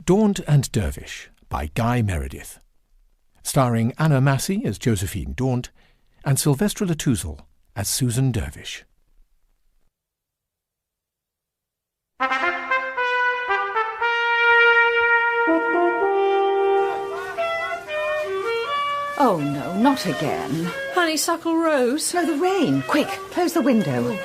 Daunt and Dervish by Guy Meredith, starring Anna Massey as Josephine Daunt and Sylvestra Latouzel as Susan Dervish. Oh, no, not again. Honeysuckle rose? No, the rain. Quick, close the window.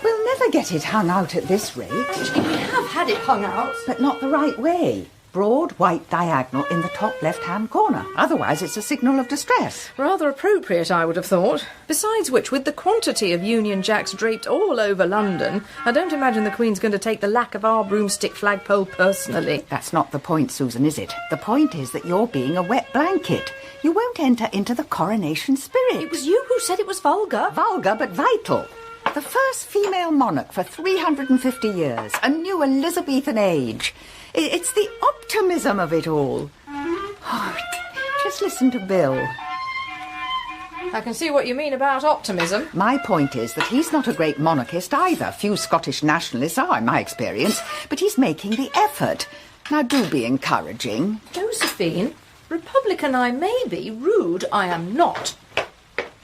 We'll never get it hung out at this rate. We have had it hung out. But not the right way. Broad, white diagonal in the top left-hand corner. Otherwise, it's a signal of distress. Rather appropriate, I would have thought. Besides which, with the quantity of Union Jacks draped all over London, I don't imagine the Queen's going to take the lack of our broomstick flagpole personally. That's not the point, Susan, is it? The point is that you're being a wet blanket. You won't enter into the coronation spirit. It was you who said it was vulgar. Vulgar, but vital. The first female monarch for 350 years. A new Elizabethan age. It's the optimism of it all. Oh, just listen to Bill. I can see what you mean about optimism. My point is that he's not a great monarchist either. Few Scottish nationalists are, in my experience. But he's making the effort. Now do be encouraging. Josephine, Republican I may be, rude I am not.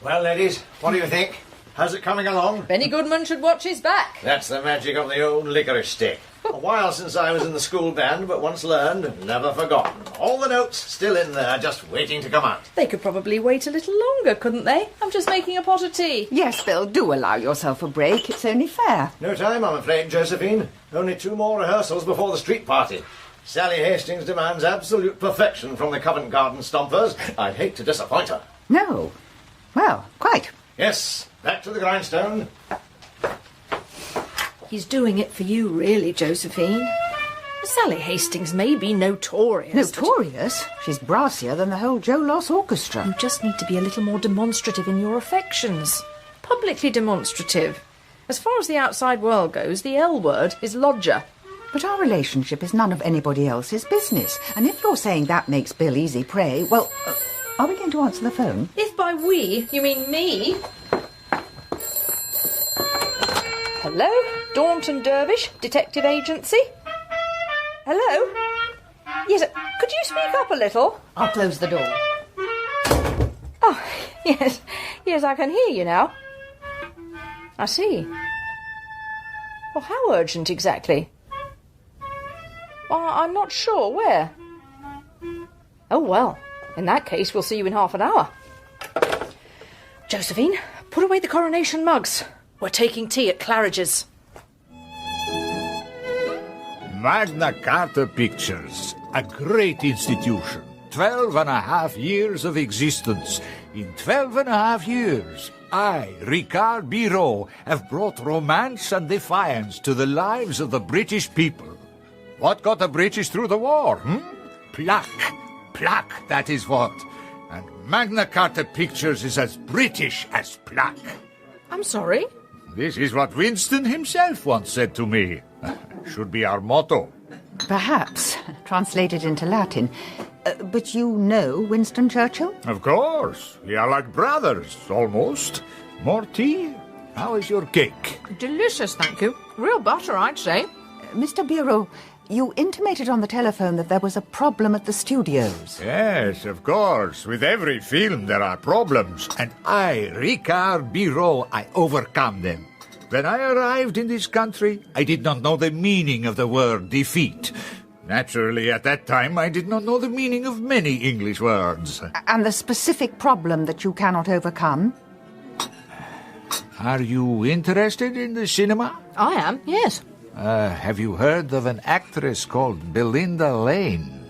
Well, ladies, what do you think? How's it coming along? Benny Goodman should watch his back. That's the magic of the old licorice stick. A while since I was in the school band, but once learned, never forgotten. All the notes still in there, just waiting to come out. They could probably wait a little longer, couldn't they? I'm just making a pot of tea. Yes, Bill, do allow yourself a break. It's only fair. No time, I'm afraid, Josephine. Only 2 more rehearsals before the street party. Sally Hastings demands absolute perfection from the Covent Garden Stompers. I'd hate to disappoint her. No. Well, quite. Yes, back to the grindstone. He's doing it for you, really, Josephine. Sally Hastings may be notorious. Notorious? She's brassier than the whole Joe Loss Orchestra. You just need to be a little more demonstrative in your affections. Publicly demonstrative. As far as the outside world goes, the L word is lodger. But our relationship is none of anybody else's business. And if you're saying that makes Bill easy prey, well, are we going to answer the phone? If by we, you mean me. Hello? Daunt and Dervish, Detective Agency? Hello? Yes, could you speak up a little? I'll close the door. Oh, yes, I can hear you now. I see. Well, how urgent exactly? Well, I'm not sure. Where? Oh, well, in that case, we'll see you in half an hour. Josephine, put away the coronation mugs. We're taking tea at Claridge's. Magna Carta Pictures, a great institution. 12.5 years of existence. In 12.5 years, I, Ricard Biro, have brought romance and defiance to the lives of the British people. What got the British through the war? Pluck. Pluck, that is what. And Magna Carta Pictures is as British as pluck. I'm sorry? This is what Winston himself once said to me. Should be our motto. Perhaps, translated into Latin. But you know Winston Churchill? Of course. We are like brothers, almost. More tea? How is your cake? Delicious, thank you. Real butter, I'd say. Mr. Biro, you intimated on the telephone that there was a problem at the studios. Yes, of course. With every film there are problems. And I, Ricard Biro, I overcome them. When I arrived in this country, I did not know the meaning of the word defeat. Naturally, at that time, I did not know the meaning of many English words. And the specific problem that you cannot overcome? Are you interested in the cinema? I am, yes. Have you heard of an actress called Belinda Lane?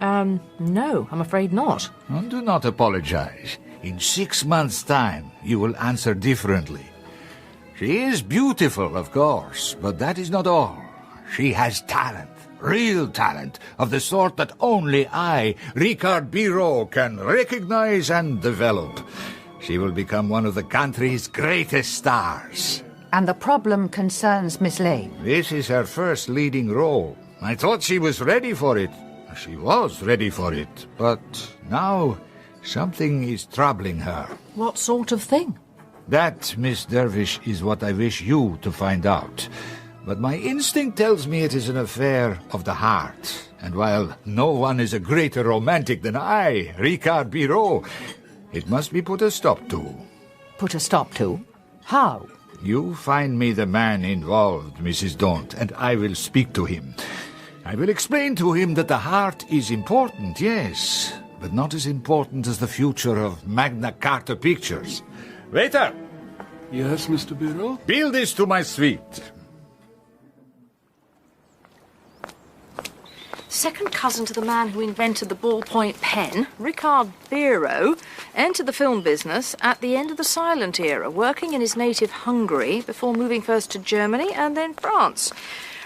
No, I'm afraid not. Do not apologize. In 6 months' time, you will answer differently. She is beautiful, of course, but that is not all. She has talent, real talent, of the sort that only I, Ricard Biro, can recognize and develop. She will become one of the country's greatest stars. And the problem concerns Miss Lane. This is her first leading role. I thought she was ready for it. She was ready for it. But now something is troubling her. What sort of thing? That, Miss Dervish, is what I wish you to find out. But my instinct tells me it is an affair of the heart. And while no one is a greater romantic than I, Ricard Biro, it must be put a stop to. Put a stop to? How? You find me the man involved, Mrs. Daunt, and I will speak to him. I will explain to him that the heart is important, yes, but not as important as the future of Magna Carta Pictures. Waiter! Yes, Mr. Biro? Bill this to my suite. Second cousin to the man who invented the ballpoint pen, Ricard Biro entered the film business at the end of the silent era, working in his native Hungary before moving first to Germany and then France.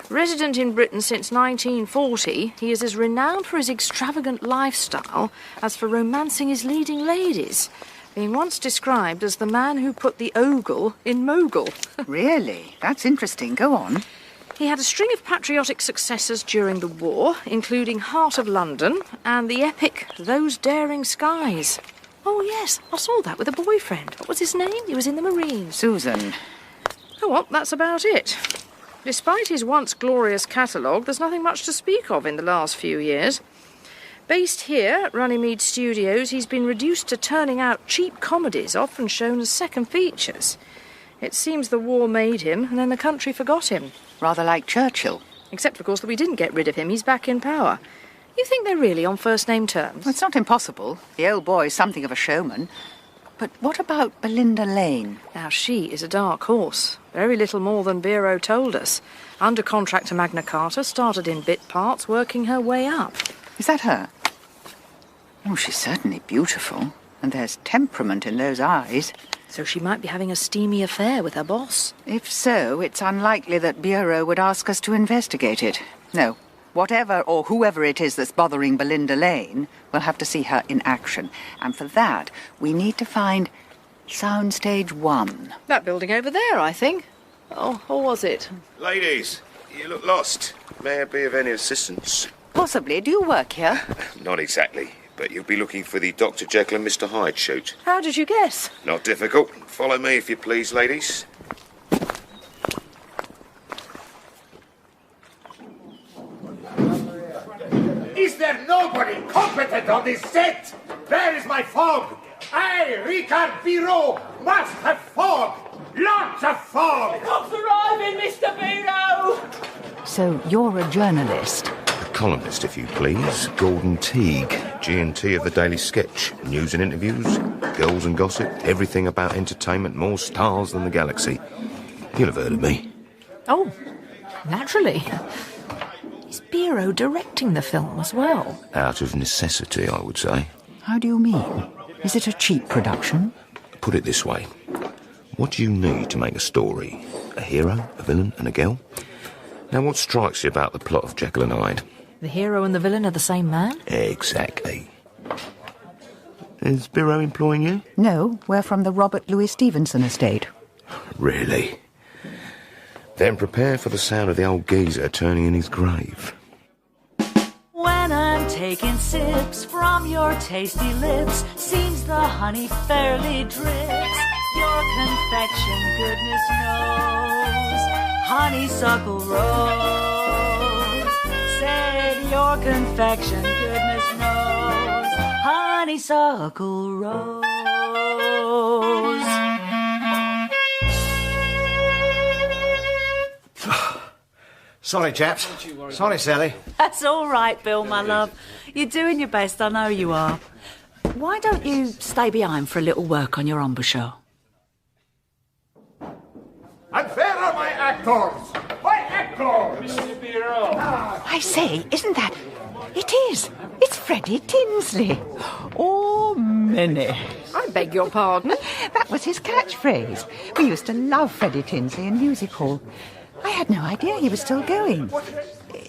Resident in Britain since 1940, he is as renowned for his extravagant lifestyle as for romancing his leading ladies, being once described as the man who put the ogle in mogul. Really? That's interesting. Go on. He had a string of patriotic successes during the war, including Heart of London and the epic Those Daring Skies. Oh, yes, I saw that with a boyfriend. What was his name? He was in the Marines. Susan. Oh, well, that's about it. Despite his once glorious catalogue, there's nothing much to speak of in the last few years. Based here at Runnymede Studios, he's been reduced to turning out cheap comedies, often shown as second features. It seems the war made him, and then the country forgot him. Rather like Churchill. Except, of course, that we didn't get rid of him. He's back in power. You think they're really on first-name terms? Well, it's not impossible. The old boy's something of a showman. But what about Belinda Lane? Now, she is a dark horse. Very little more than Biro told us. Under contract to Magna Carta, started in bit parts, working her way up. Is that her? Oh, she's certainly beautiful. And there's temperament in those eyes. So she might be having a steamy affair with her boss. If so, it's unlikely that Bureau would ask us to investigate it. No, whatever or whoever it is that's bothering Belinda Lane, we'll have to see her in action. And for that, we need to find Soundstage 1. That building over there, I think. Oh, or was it? Ladies, you look lost. May I be of any assistance? Possibly. Do you work here? Not exactly, but you'll be looking for the Dr. Jekyll and Mr. Hyde shoot. How did you guess? Not difficult. Follow me if you please, ladies. Is there nobody competent on this set? Where is my fog? I, Ricard Biro, must have fog. Lots of fog. Cops arriving, Mr. Biro! So you're a journalist? A columnist, if you please. Gordon Teague, G&T of the Daily Sketch. News and interviews, girls and gossip, everything about entertainment, more stars than the galaxy. You'll have heard of me. Oh, naturally. Is Biro directing the film as well? Out of necessity, I would say. How do you mean? Is it a cheap production? Put it this way. What do you need to make a story? A hero, a villain, and a girl? Now, what strikes you about the plot of Jekyll and Hyde? The hero and the villain are the same man? Exactly. Is Biro employing you? No, we're from the Robert Louis Stevenson estate. Really? Then prepare for the sound of the old geezer turning in his grave. When I'm taking sips from your tasty lips, seems the honey fairly drips. Your confection, goodness knows, honeysuckle rose. Said your confection, goodness knows, honeysuckle rose. Sorry, chaps. Sorry, Sally. That's all right, Bill, my love. You're doing your best, I know you are. Why don't you stay behind for a little work on your embouchure? And where are my actors? My actors! Mr. Biro. I say, isn't that... It is. It's Freddie Tinsley. Oh, Minnie. I beg your pardon? That was his catchphrase. We used to love Freddie Tinsley in music hall. I had no idea he was still going.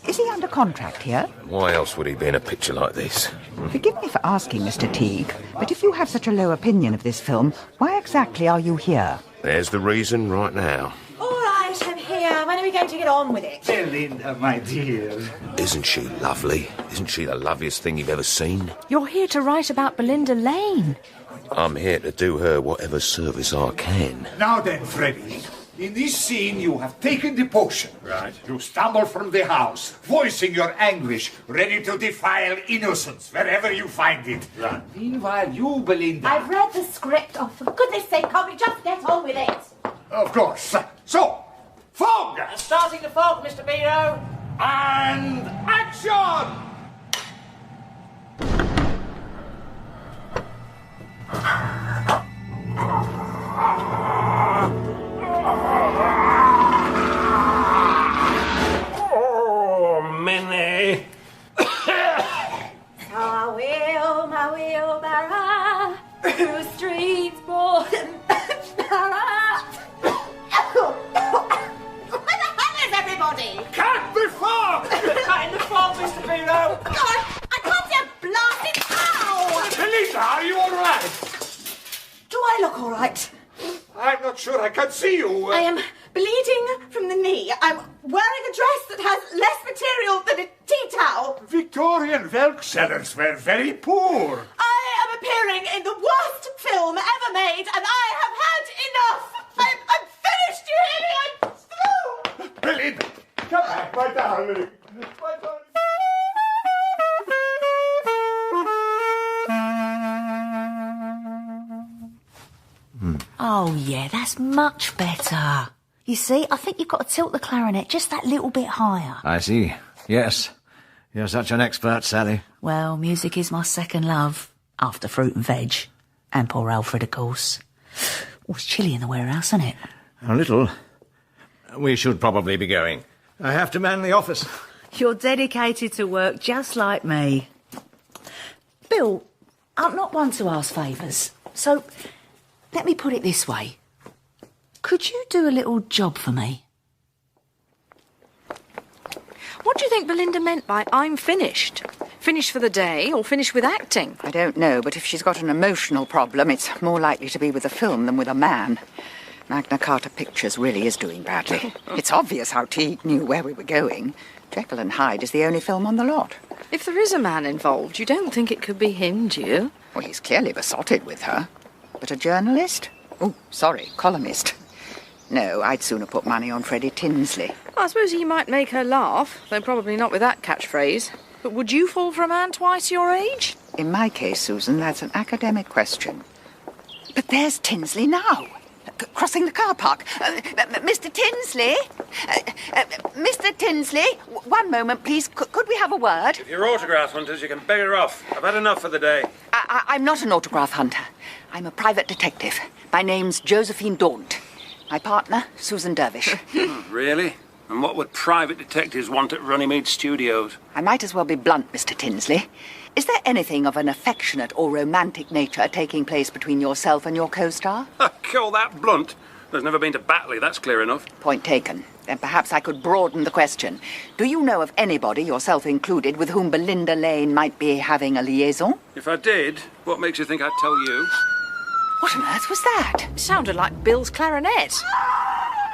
Is he under contract here? Why else would he be in a picture like this? Forgive me for asking, Mr. Teague, but if you have such a low opinion of this film, why exactly are you here? There's the reason right now. All right, I'm here. When are we going to get on with it? Belinda, my dear. Isn't she lovely? Isn't she the loveliest thing you've ever seen? You're here to write about Belinda Lane. I'm here to do her whatever service I can. Now then, Freddie, In this scene, you have taken the potion. Right. You stumble from the house, voicing your anguish, ready to defile innocence wherever you find it. Right. Meanwhile, you, Belinda... I've read the script. Oh, for goodness sake, can't we just get on with it? Of course. So, fog! Starting to fog, Mr. Biro. And action! Oh, Minnie. So I will, my wheelbarrow, through streets broad and narrow. Where the hell is everybody? Cut the fog! Cut in the fog, Mr. Biro. God, I can't see a blasted ow! Belinda, are you all right? Do I look all right? I'm not sure I can see you. I am bleeding from the knee. I'm wearing a dress that has less material than a tea towel. Victorian Welk sellers were very poor. I am appearing in the worst film ever made, and I have had enough. I'm finished, you hear me? I'm through. Belinda, come back, my darling. My darling. Oh, yeah, that's much better. You see, I think you've got to tilt the clarinet just that little bit higher. I see. Yes. You're such an expert, Sally. Well, music is my second love, after fruit and veg. And poor Alfred, of course. Oh, it's chilly in the warehouse, isn't it? A little. We should probably be going. I have to man the office. You're dedicated to work just like me. Bill, I'm not one to ask favours, so let me put it this way. Could you do a little job for me? What do you think Belinda meant by I'm finished? Finished for the day or finished with acting? I don't know, but if she's got an emotional problem, it's more likely to be with a film than with a man. Magna Carta Pictures really is doing badly. It's obvious how Teague knew where we were going. Jekyll and Hyde is the only film on the lot. If there is a man involved, you don't think it could be him, do you? Well, he's clearly besotted with her. But a journalist? Oh, sorry, columnist. No, I'd sooner put money on Freddie Tinsley. I suppose he might make her laugh, though probably not with that catchphrase. But would you fall for a man twice your age? In my case, Susan, that's an academic question. But there's Tinsley now, crossing the car park. Mr. Tinsley? Mr. Tinsley? One moment, please. Could we have a word? If you're autograph hunters, you can beggar off. I've had enough for the day. I'm not an autograph hunter. I'm a private detective. My name's Josephine Daunt. My partner, Susan Dervish. Really? And what would private detectives want at Runnymede Studios? I might as well be blunt, Mr. Tinsley. Is there anything of an affectionate or romantic nature taking place between yourself and your co-star? Call that blunt. There's never been to Batley, that's clear enough. Point taken. Then perhaps I could broaden the question. Do you know of anybody, yourself included, with whom Belinda Lane might be having a liaison? If I did, what makes you think I'd tell you? What on earth was that? It sounded like Bill's clarinet.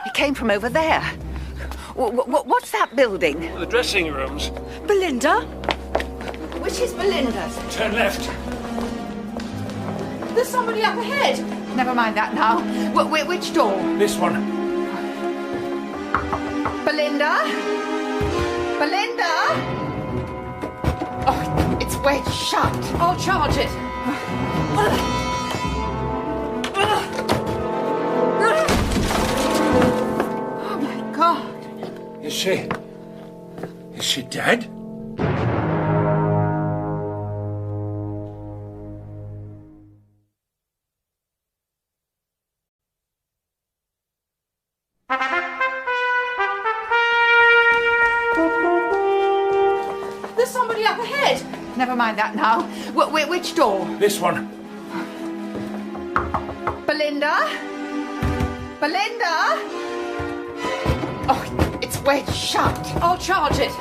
It came from over there. What's that building? The dressing rooms. Belinda? Which is Belinda's? Turn left. There's somebody up ahead. Never mind that now. Which door? This one. Belinda? Belinda? Oh, it's wedged shut. I'll charge it. Oh, my God. Is she dead? There's somebody up ahead. Never mind that now. Which door? This one. Belinda? Belinda? Oh, it's wedged shut. I'll charge it.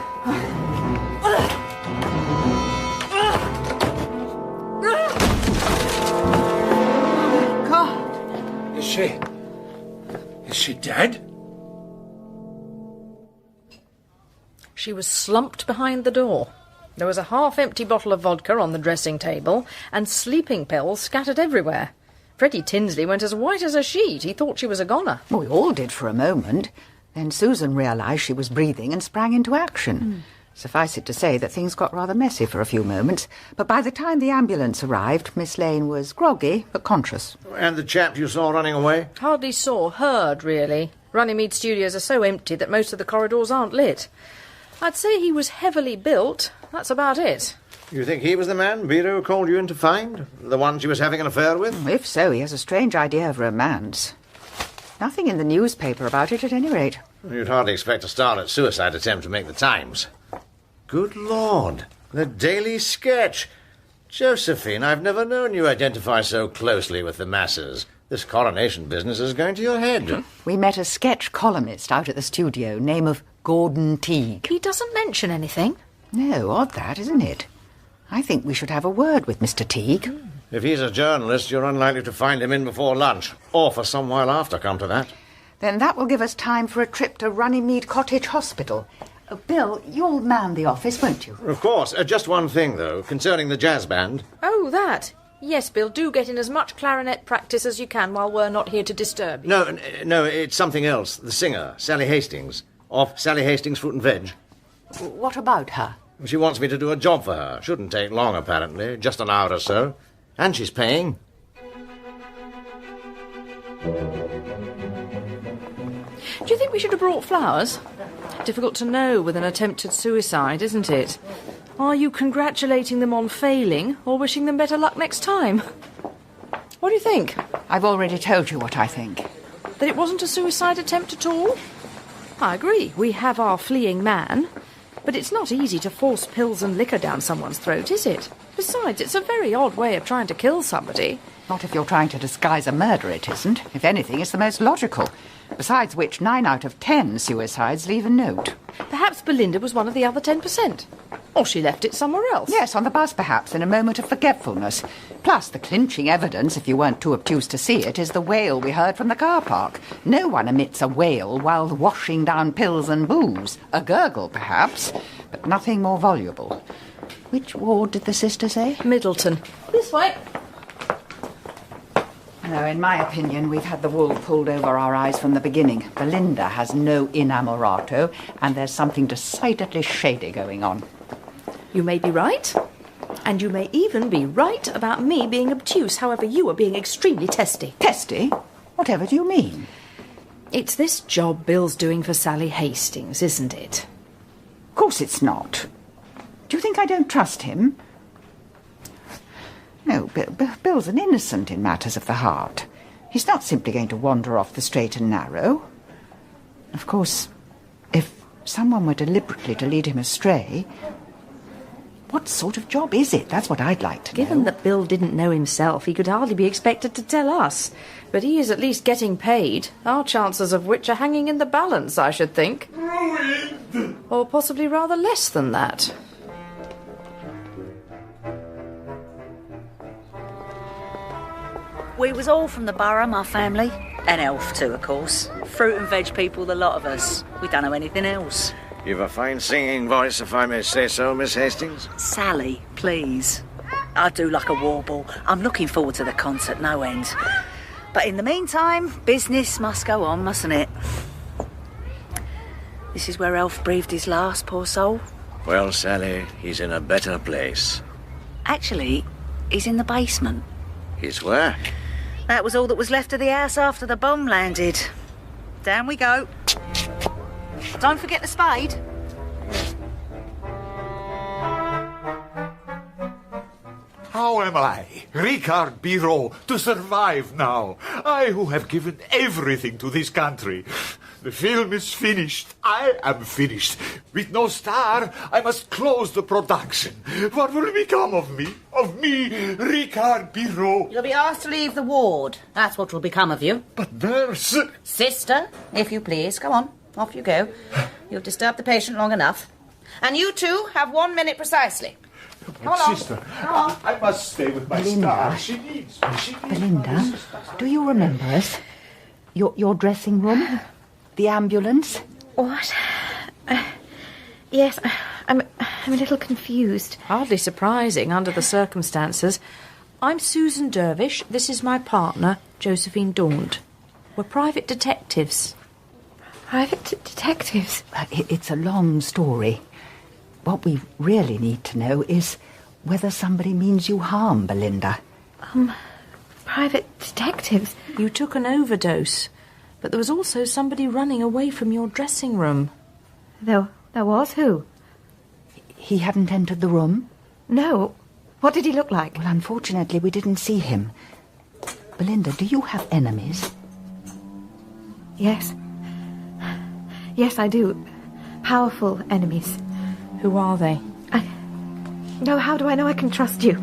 God. Is she dead? She was slumped behind the door. There was a half-empty bottle of vodka on the dressing table and sleeping pills scattered everywhere. Freddie Tinsley went as white as a sheet. He thought she was a goner. Well, we all did for a moment. Then Susan realised she was breathing and sprang into action. Suffice it to say that things got rather messy for a few moments, but by the time the ambulance arrived, Miss Lane was groggy but conscious. And the chap you saw running away? Hardly saw, heard, really. Runnymede Studios are so empty that most of the corridors aren't lit. I'd say he was heavily built. That's about it. You think he was the man Biro called you in to find? The one she was having an affair with? If so, he has a strange idea of romance. Nothing in the newspaper about it, at any rate. You'd hardly expect a starlet suicide attempt to make the Times. Good Lord, the Daily Sketch. Josephine, I've never known you identify so closely with the masses. This coronation business is going to your head. We met a sketch columnist out at the studio, name of Gordon Teague. He doesn't mention anything. No, odd that, isn't it? I think we should have a word with Mr. Teague. If he's a journalist, you're unlikely to find him in before lunch, or for some while after, come to that. Then that will give us time for a trip to Runnymede Cottage Hospital. Bill, you'll man the office, won't you? Of course. Just one thing, though, concerning the jazz band. Oh, that. Yes, Bill, do get in as much clarinet practice as you can while we're not here to disturb you. No, it's something else. The singer, Sally Hastings, of Sally Hastings Fruit and Veg. What about her? She wants me to do a job for her. Shouldn't take long, apparently. Just an hour or so. And she's paying. Do you think we should have brought flowers? Difficult to know with an attempted suicide, isn't it? Are you congratulating them on failing or wishing them better luck next time? What do you think? I've already told you what I think. That it wasn't a suicide attempt at all? I agree. We have our fleeing man. But it's not easy to force pills and liquor down someone's throat, is it? Besides, it's a very odd way of trying to kill somebody. Not if you're trying to disguise a murder, it isn't. If anything, it's the most logical. Besides which, 9 out of 10 suicides leave a note. Perhaps Belinda was one of the other 10%. Or she left it somewhere else. Yes, on the bus perhaps, in a moment of forgetfulness. Plus, the clinching evidence, if you weren't too obtuse to see it, is the wail we heard from the car park. No one emits a wail while washing down pills and booze. A gurgle, perhaps, but nothing more voluble. Which ward did the sister say? Middleton. This way. No, in my opinion, we've had the wool pulled over our eyes from the beginning. Belinda has no inamorato, and there's something decidedly shady going on. You may be right. And you may even be right about me being obtuse. However, you are being extremely testy. Testy? Whatever do you mean? It's this job Bill's doing for Sally Hastings, isn't it? Of course it's not. Do you think I don't trust him? No, Bill's an innocent in matters of the heart. He's not simply going to wander off the straight and narrow. Of course, if someone were deliberately to lead him astray, what sort of job is it? That's what I'd like to know. Given that Bill didn't know himself, he could hardly be expected to tell us. But he is at least getting paid, our chances of which are hanging in the balance, I should think. Ruined! Or possibly rather less than that. We was all from the borough, my family. And Elf too, of course. Fruit and veg people, the lot of us. We don't know anything else. You've a fine singing voice, if I may say so, Miss Hastings. Sally, please. I do like a warble. I'm looking forward to the concert, no end. But in the meantime, business must go on, mustn't it? This is where Elf breathed his last, poor soul. Well, Sally, he's in a better place. Actually, he's in the basement. He's where? That was all that was left of the house after the bomb landed. Down we go. Don't forget the spade. How am I, Ricard Biro, to survive now? I who have given everything to this country. The film is finished. I am finished. With no star, I must close the production. What will become of me? Of me, Ricard Biro? You'll be asked to leave the ward. That's what will become of you. But nurse... Sister, if you please. Go on. Off you go. You've disturbed the patient long enough. And you two have 1 minute precisely. But sister, I must stay with my star. She needs me. Belinda, do you remember us? Your dressing room? The ambulance? What? Yes, I'm a little confused. Hardly surprising under the circumstances. I'm Susan Dervish. This is my partner, Josephine Daunt. We're private detectives. Private detectives? It's a long story. What we really need to know is whether somebody means you harm Belinda. Private detectives? You took an overdose, but there was also somebody running away from your dressing room. There was? Who? He hadn't entered the room? No. What did he look like? Well, unfortunately, we didn't see him. Belinda, do you have enemies? Yes. Yes, I do. Powerful enemies. Who are they? No, how do I know I can trust you?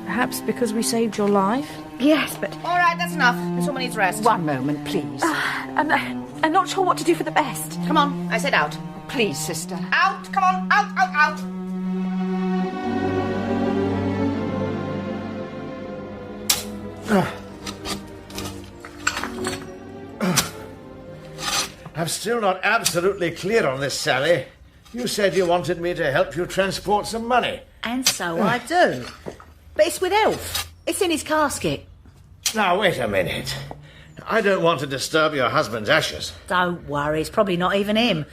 Perhaps because we saved your life? Yes, but... All right, that's enough. This woman needs rest. One moment, please. I'm not sure what to do for the best. Come on, I said out. Please, sister. Out, come on, out. I'm still not absolutely clear on this, Sally. You said you wanted me to help you transport some money. And so I do. But it's with Elf. It's in his casket. Now, wait a minute. I don't want to disturb your husband's ashes. Don't worry, it's probably not even him.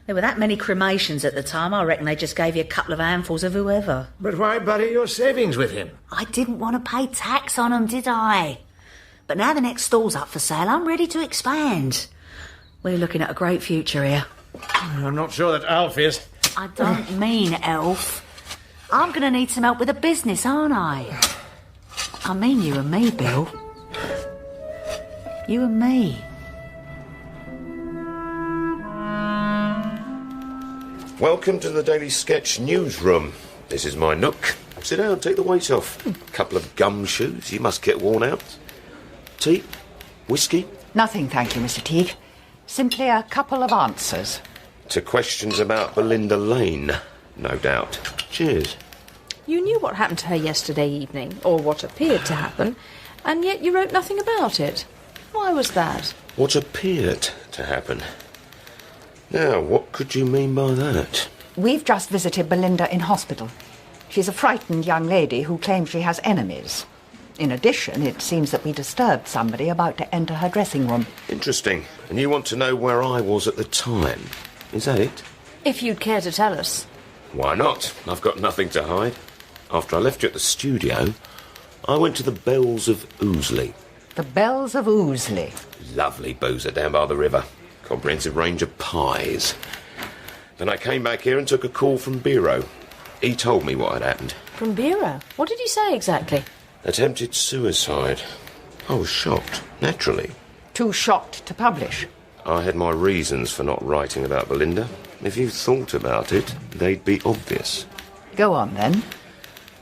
There were that many cremations at the time, I reckon they just gave you a couple of handfuls of whoever. But why bury your savings with him? I didn't want to pay tax on them, did I? But now the next stall's up for sale, I'm ready to expand. We're looking at a great future here. I'm not sure that Alf is. I don't mean Elf. I'm going to need some help with the business, aren't I? I mean you and me, Bill. You and me. Welcome to the Daily Sketch newsroom. This is my nook. Sit down, take the weight off. Couple of gumshoes, you must get worn out. Tea? Whiskey? Nothing, thank you, Mr. Teague. Simply a couple of answers. To questions about Belinda Lane, no doubt. Cheers. You knew what happened to her yesterday evening, or what appeared to happen, and yet you wrote nothing about it. Why was that? What appeared to happen? Now, what could you mean by that? We've just visited Belinda in hospital. She's a frightened young lady who claims she has enemies. In addition, it seems that we disturbed somebody about to enter her dressing room. Interesting. And you want to know where I was at the time? Is that it? If you'd care to tell us. Why not? I've got nothing to hide. After I left you at the studio, I went to the Bells of Ouseley. The Bells of Ouseley? Lovely boozer down by the river. Comprehensive range of pies. Then I came back here and took a call from Bureau. He told me what had happened. From Bureau? What did he say exactly? Attempted suicide. I was shocked, naturally. Too shocked to publish? I had my reasons for not writing about Belinda. If you thought about it, they'd be obvious. Go on, then.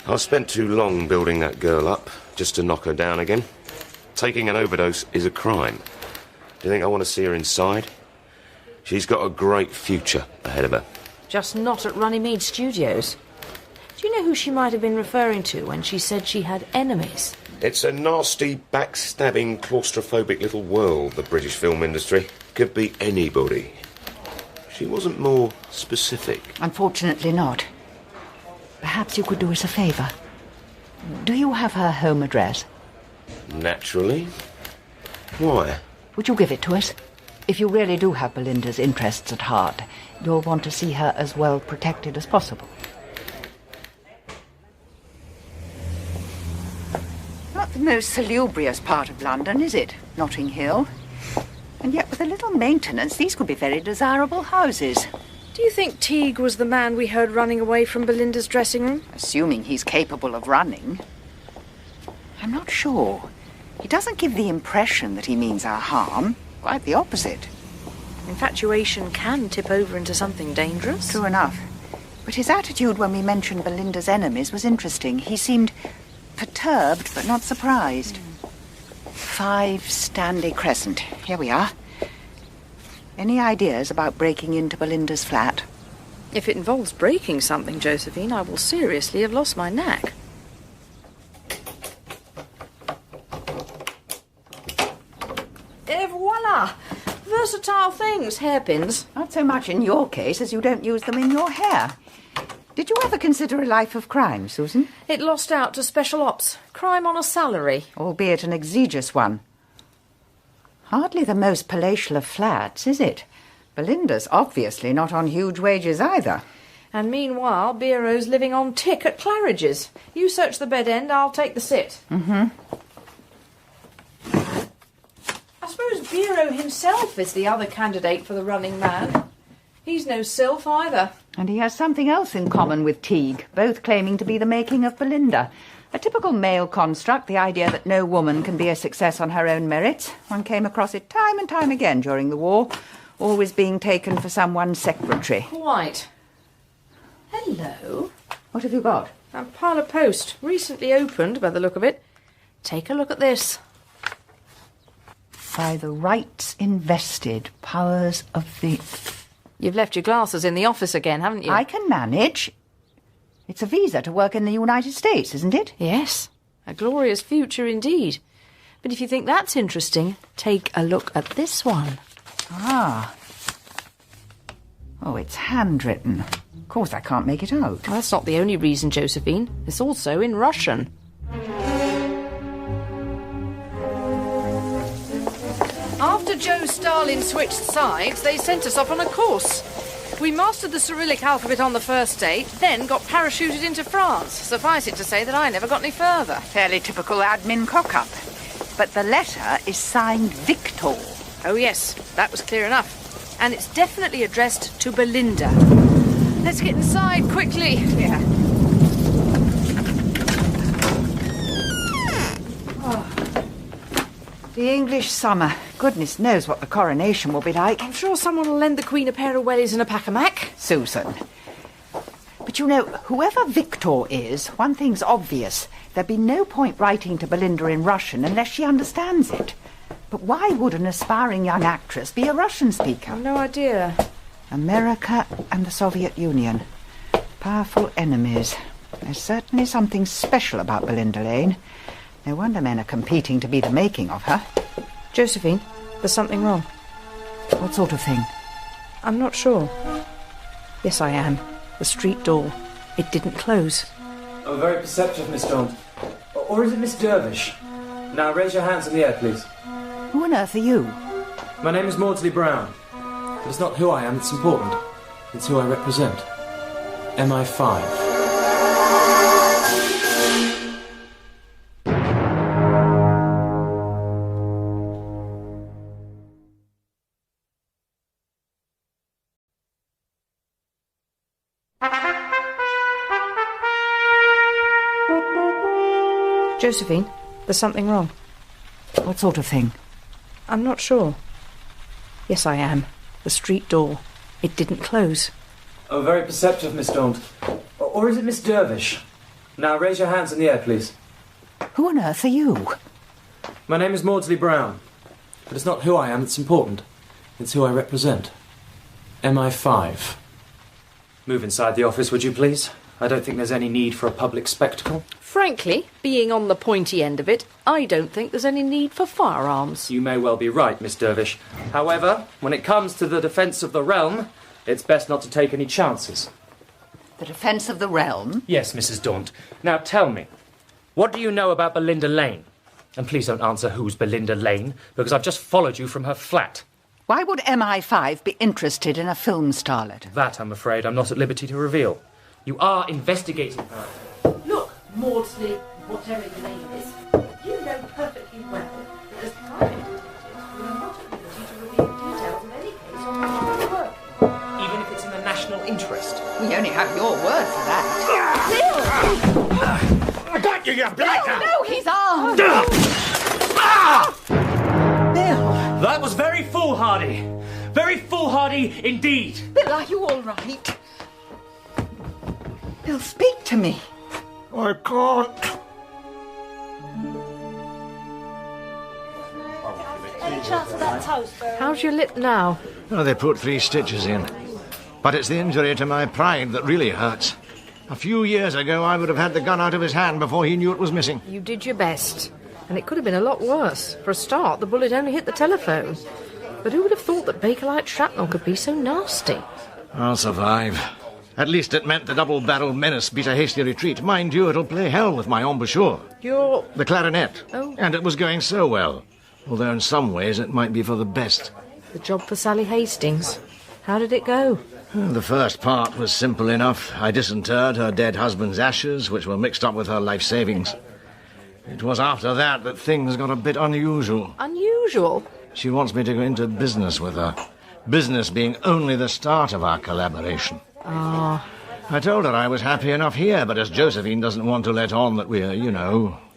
I spent too long building that girl up, just to knock her down again. Taking an overdose is a crime. Do you think I want to see her inside? She's got a great future ahead of her. Just not at Runnymede Studios. Do you know who she might have been referring to when she said she had enemies? It's a nasty, backstabbing, claustrophobic little world, the British film industry. Could be anybody. She wasn't more specific. Unfortunately not. Perhaps you could do us a favour. Do you have her home address? Naturally. Why? Would you give it to us? If you really do have Belinda's interests at heart, you'll want to see her as well protected as possible. Not the most salubrious part of London, is it? Notting Hill. And yet with a little maintenance, these could be very desirable houses. Do you think Teague was the man we heard running away from Belinda's dressing room? Assuming he's capable of running. I'm not sure. He doesn't give the impression that he means our harm. Quite the opposite. Infatuation can tip over into something dangerous. True enough. But his attitude when we mentioned Belinda's enemies was interesting. He seemed perturbed, but not surprised. 5 Stanley Crescent. Here we are. Any ideas about breaking into Belinda's flat? If it involves breaking something, Josephine, I will seriously have lost my knack. Et voila! Versatile things, hairpins. Not so much in your case as you don't use them in your hair. Did you ever consider a life of crime, Susan? It lost out to special ops. Crime on a salary. Albeit an egregious one. Hardly the most palatial of flats, is it? Belinda's obviously not on huge wages either. And meanwhile, Bureau's living on tick at Claridge's. You search the bed end, I'll take the sit. Mm-hmm. I suppose Bureau himself is the other candidate for the running man. He's no sylph either. And he has something else in common with Teague, both claiming to be the making of Belinda. A typical male construct, the idea that no woman can be a success on her own merits. One came across it time and time again during the war, always being taken for someone's secretary. Quite. Hello. What have you got? A pile of post, recently opened by the look of it. Take a look at this. By the rights invested, powers of the... You've left your glasses in the office again, haven't you? I can manage. It's a visa to work in the United States, isn't it? Yes. A glorious future indeed. But if you think that's interesting, take a look at this one. Ah. Oh, it's handwritten. Of course I can't make it out. Well, that's not the only reason, Josephine. It's also in Russian. After Joe Stalin switched sides, they sent us off on a course. We mastered the Cyrillic alphabet on the first day, then got parachuted into France. Suffice it to say that I never got any further. Fairly typical admin cock-up. But the letter is signed Victor. Oh, yes, that was clear enough. And it's definitely addressed to Belinda. Let's get inside, quickly. Yeah. The English summer. Goodness knows what the coronation will be like. I'm sure someone will lend the Queen a pair of wellies and a pack of mac. Susan. But you know, whoever Victor is, one thing's obvious. There'd be no point writing to Belinda in Russian unless she understands it. But why would an aspiring young actress be a Russian speaker? I've no idea. America and the Soviet Union. Powerful enemies. There's certainly something special about Belinda Lane. No wonder men are competing to be the making of her. Josephine, there's something wrong. What sort of thing? I'm not sure. Yes, I am. The street door. It didn't close. Oh, very perceptive, Miss Daunt. Or is it Miss Dervish? Now, raise your hands in the air, please. Who on earth are you? My name is Maudsley Brown. But it's not who I am that's important. It's who I represent. MI5. Josephine, there's something wrong. What sort of thing? I'm not sure. Yes, I am. The street door. It didn't close. Oh, very perceptive, Miss Daunt. Or is it Miss Dervish? Now, raise your hands in the air, please. Who on earth are you? My name is Maudsley Brown. But it's not who I am that's important. It's who I represent. MI5. Move inside the office, would you please? I don't think there's any need for a public spectacle. Frankly, being on the pointy end of it, I don't think there's any need for firearms. You may well be right, Miss Dervish. However, when it comes to the defence of the realm, it's best not to take any chances. The defence of the realm? Yes, Mrs. Daunt. Now tell me, what do you know about Belinda Lane? And please don't answer who's Belinda Lane, because I've just followed you from her flat. Why would MI5 be interested in a film starlet? That, I'm afraid, I'm not at liberty to reveal. You are investigating her. Look, Maudsley, whatever your name is, you know perfectly well that as private detectives, we are not at liberty to reveal details of any case on which we work. Even if it's in the national interest. We only have your word for that. I got you, you blighter! No, he's armed! Bill! That was very foolhardy. Very foolhardy indeed. Bill, are you all right? Bill, speak to me. I can't. Any chance of that toast, Beryl? How's your lip now? Oh, they put 3 stitches in. But it's the injury to my pride that really hurts. A few years ago, I would have had the gun out of his hand before he knew it was missing. You did your best. And it could have been a lot worse. For a start, the bullet only hit the telephone. But who would have thought that Bakelite shrapnel could be so nasty? I'll survive. At least it meant the double-barreled menace beat a hasty retreat. Mind you, it'll play hell with my embouchure. The clarinet. Oh. And it was going so well. Although in some ways it might be for the best. The job for Sally Hastings. How did it go? The first part was simple enough. I disinterred her dead husband's ashes, which were mixed up with her life savings. It was after that that things got a bit unusual. Unusual? She wants me to go into business with her. Business being only the start of our collaboration. Ah. I told her I was happy enough here, but as Josephine doesn't want to let on that we're,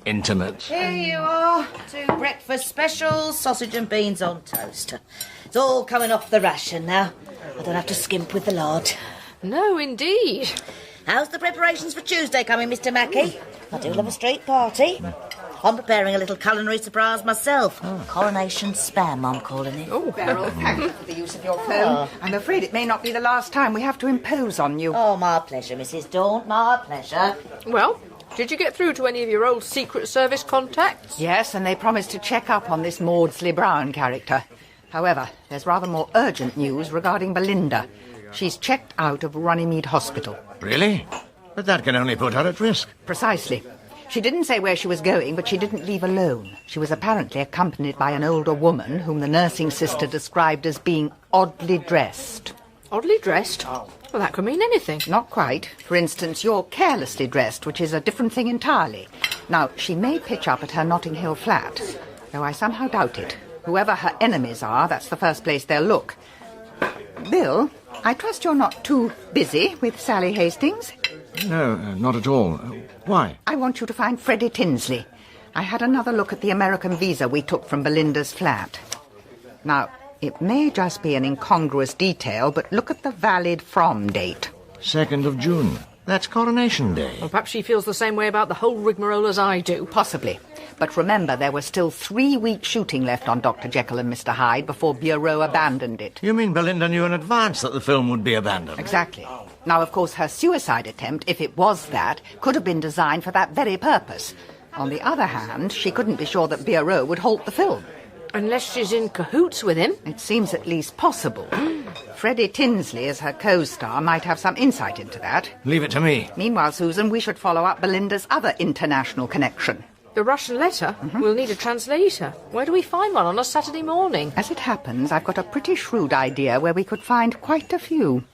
intimate. Here you are. 2 breakfast specials, sausage and beans on toast. It's all coming off the ration now. I don't have to skimp with the lard. No, indeed. How's the preparations for Tuesday coming, Mr. Mackey? I do love a street party. I'm preparing a little culinary surprise myself. Coronation spam, I'm calling it. Oh, Beryl, thank you for the use of your phone. I'm afraid it may not be the last time we have to impose on you. Oh, my pleasure, Mrs. Daunt, my pleasure. Well, did you get through to any of your old Secret Service contacts? Yes, and they promised to check up on this Maudsley Brown character. However, there's rather more urgent news regarding Belinda. She's checked out of Runnymede Hospital. Really? But that can only put her at risk. Precisely. She didn't say where she was going, but she didn't leave alone. She was apparently accompanied by an older woman whom the nursing sister described as being oddly dressed. Oddly dressed? Well, that could mean anything. Not quite. For instance, you're carelessly dressed, which is a different thing entirely. Now, she may pitch up at her Notting Hill flat, though I somehow doubt it. Whoever her enemies are, that's the first place they'll look. Bill, I trust you're not too busy with Sally Hastings? No, not at all. Why? I want you to find Freddie Tinsley. I had another look at the American visa we took from Belinda's flat. Now, it may just be an incongruous detail, but look at the valid from date. 2nd of June. That's Coronation Day. Well, perhaps she feels the same way about the whole rigmarole as I do. Possibly. But remember, there was still 3 weeks shooting left on Dr. Jekyll and Mr. Hyde before Bureau abandoned it. You mean Belinda knew in advance that the film would be abandoned? Exactly. Now, of course, her suicide attempt, if it was that, could have been designed for that very purpose. On the other hand, she couldn't be sure that Bureau would halt the film. Unless she's in cahoots with him. It seems at least possible. Freddie Tinsley, as her co-star, might have some insight into that. Leave it to me. Meanwhile, Susan, we should follow up Belinda's other international connection. The Russian letter? We'll need a translator. Where do we find one on a Saturday morning? As it happens, I've got a pretty shrewd idea where we could find quite a few.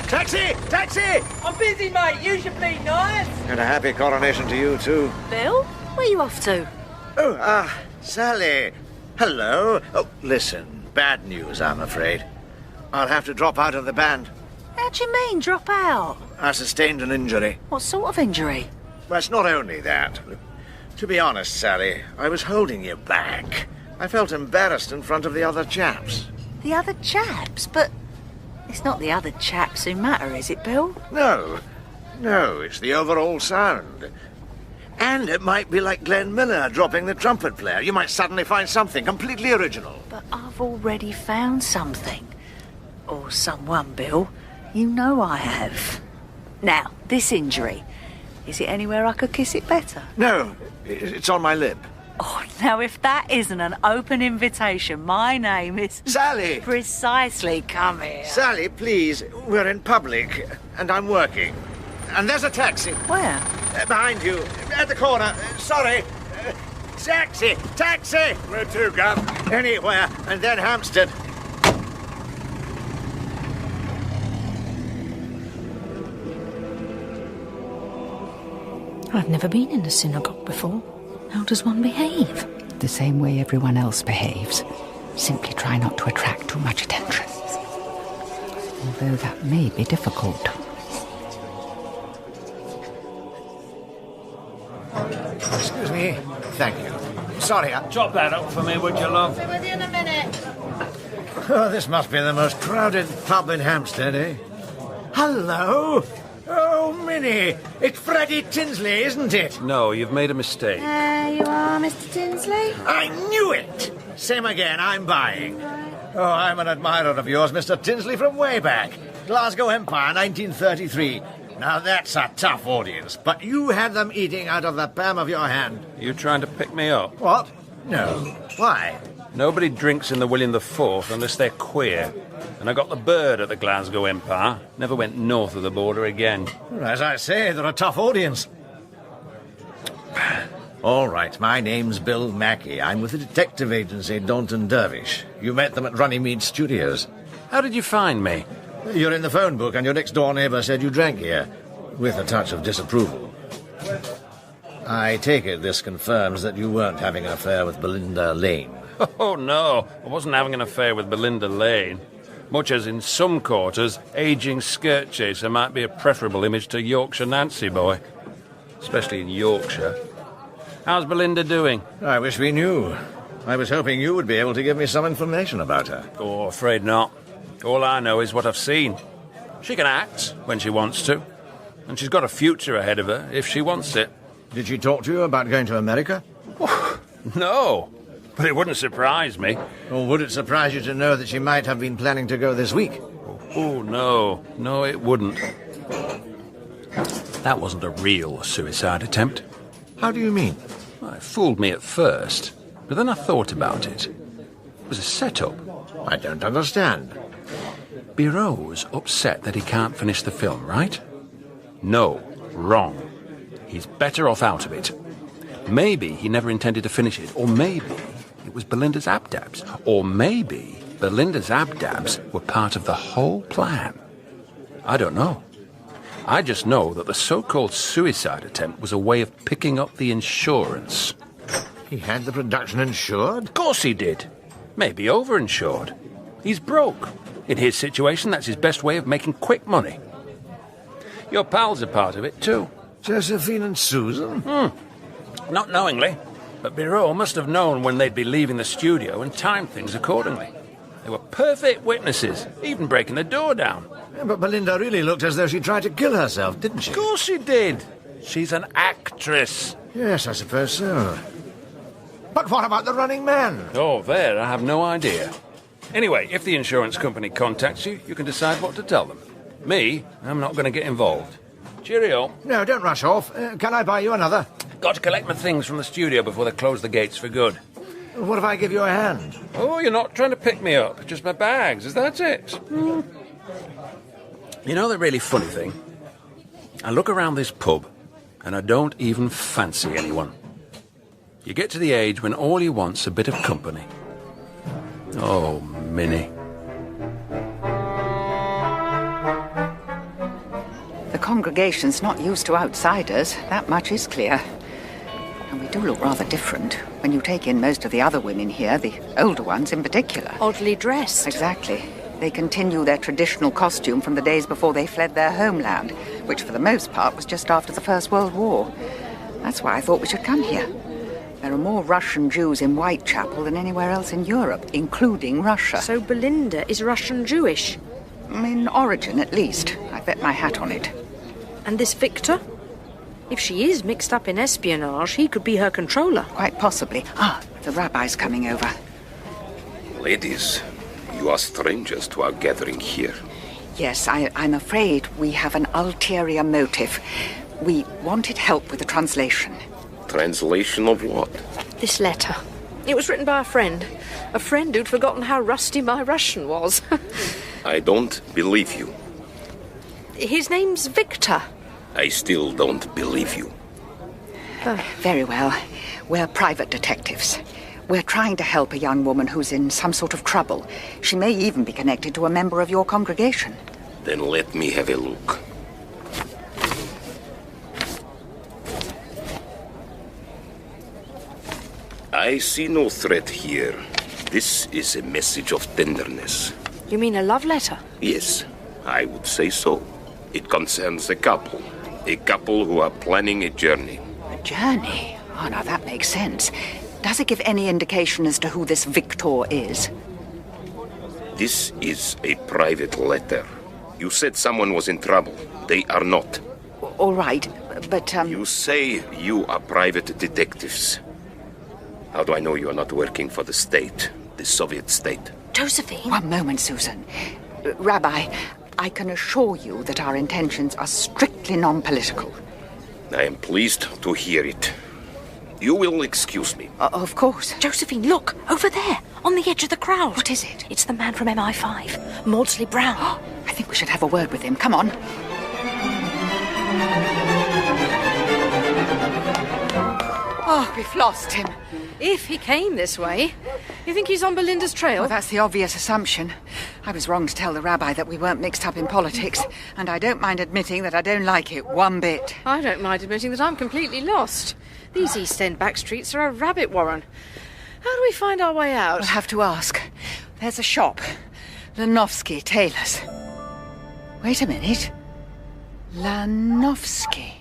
Taxi! Taxi! I'm busy, mate. You should be nice. And a happy coronation to you, too. Bill, where you off to? Oh, Sally. Hello. Oh, listen, bad news, I'm afraid. I'll have to drop out of the band. How do you mean, drop out? I sustained an injury. What sort of injury? Well, it's not only that. To be honest, Sally, I was holding you back. I felt embarrassed in front of the other chaps. The other chaps? But it's not the other chaps who matter, is it, Bill? No, it's the overall sound. And it might be like Glenn Miller dropping the trumpet player. You might suddenly find something completely original. But I've already found something. Or someone, Bill. You know I have. Now, this injury. Is it anywhere I could kiss it better? No, it's on my lip. Oh, now if that isn't an open invitation, my name is... Sally! Precisely, come here. Sally, please, we're in public, and I'm working. And there's a taxi. Where? Behind you, at the corner. Sorry. Taxi! Taxi! Where to, Gav? Anywhere, and then Hampstead. I've never been in a synagogue before. How does one behave? The same way everyone else behaves. Simply try not to attract too much attention. Although that may be difficult. Excuse me. Thank you. Sorry, Chop that up for me, would you, love? Be with you in a minute. Oh, this must be the most crowded pub in Hampstead, eh? Hello! Oh, Minnie! It's Freddie Tinsley, isn't it? No, you've made a mistake. There you are, Mr. Tinsley. I knew it! Same again, I'm buying. Oh, I'm an admirer of yours, Mr. Tinsley, from way back. Glasgow Empire, 1933. Now that's a tough audience, but you had them eating out of the palm of your hand. You trying to pick me up? What? No. Why? Nobody drinks in the William IV unless they're queer. And I got the bird at the Glasgow Empire. Never went north of the border again. As I say, they're a tough audience. All right, my name's Bill Mackey. I'm with the detective agency Daunt and Dervish. You met them at Runnymede Studios. How did you find me? You're in the phone book, and your next-door neighbour said you drank here, with a touch of disapproval. I take it this confirms that you weren't having an affair with Belinda Lane. Oh, no. I wasn't having an affair with Belinda Lane. Much as in some quarters, ageing skirt chaser might be a preferable image to Yorkshire Nancy boy. Especially in Yorkshire. How's Belinda doing? I wish we knew. I was hoping you would be able to give me some information about her. Oh, afraid not. All I know is what I've seen. She can act when she wants to. And she's got a future ahead of her if she wants it. Did she talk to you about going to America? No, but it wouldn't surprise me. Or would it surprise you to know that she might have been planning to go this week? Oh, no. No, it wouldn't. That wasn't a real suicide attempt. How do you mean? Well, it fooled me at first, but then I thought about it. It was a setup. I don't understand. Biro's upset that he can't finish the film, right? No, wrong. He's better off out of it. Maybe he never intended to finish it, or maybe it was Belinda's abdabs, or maybe Belinda's abdabs were part of the whole plan. I don't know. I just know that the so-called suicide attempt was a way of picking up the insurance. He had the production insured? Of course he did. Maybe overinsured. He's broke. In his situation, that's his best way of making quick money. Your pals are part of it, too. Josephine and Susan? Not knowingly, but Biro must have known when they'd be leaving the studio and timed things accordingly. They were perfect witnesses, even breaking the door down. Yeah, but Belinda really looked as though she tried to kill herself, didn't she? Of course she did. She's an actress. Yes, I suppose so. But what about the running man? Oh, there, I have no idea. Anyway, if the insurance company contacts you, you can decide what to tell them. Me, I'm not going to get involved. Cheerio. No, don't rush off. Can I buy you another? Got to collect my things from the studio before they close the gates for good. What if I give you a hand? Oh, you're not trying to pick me up. Just my bags, is that it? You know the really funny thing? I look around this pub, and I don't even fancy anyone. You get to the age when all you want's a bit of company. Oh, Minnie. The congregation's not used to outsiders, that much is clear. And we do look rather different when you take in most of the other women here, the older ones in particular. Oddly dressed. Exactly. They continue their traditional costume from the days before they fled their homeland, which for the most part was just after the First World War. That's why I thought we should come here. There are more Russian Jews in Whitechapel than anywhere else in Europe, including Russia. So Belinda is Russian Jewish? In origin, at least. I bet my hat on it. And this Victor? If she is mixed up in espionage, he could be her controller. Quite possibly. The rabbi's coming over. Ladies, you are strangers to our gathering here. Yes, I'm afraid we have an ulterior motive. We wanted help with the translation. Translation of what? This letter. It was written by a friend who'd forgotten how rusty my Russian was. I don't believe you. His name's Victor. I still don't believe you. Very well. We're private detectives. We're trying to help a young woman who's in some sort of trouble. She may even be connected to a member of your congregation. Then let me have a look. I see no threat here. This is a message of tenderness. You mean a love letter? Yes, I would say so. It concerns a couple who are planning a journey. A journey? Oh, now that makes sense. Does it give any indication as to who this Victor is? This is a private letter. You said someone was in trouble. They are not. All right, but, You say you are private detectives. How do I know you are not working for the state, the Soviet state? Josephine? One moment, Susan. Rabbi, I can assure you that our intentions are strictly non-political. I am pleased to hear it. You will excuse me. Of course. Josephine, look! Over there! On the edge of the crowd! What is it? It's the man from MI5, Maudsley Brown. I think we should have a word with him. Come on. Oh, we've lost him. If he came this way, you think he's on Belinda's trail? Well, that's the obvious assumption. I was wrong to tell the rabbi that we weren't mixed up in politics, and I don't mind admitting that I don't like it one bit. I don't mind admitting that I'm completely lost. These East End back streets are a rabbit warren. How do we find our way out? We'll have to ask. There's a shop. Lanowski Tailors. Wait a minute. Lanowski.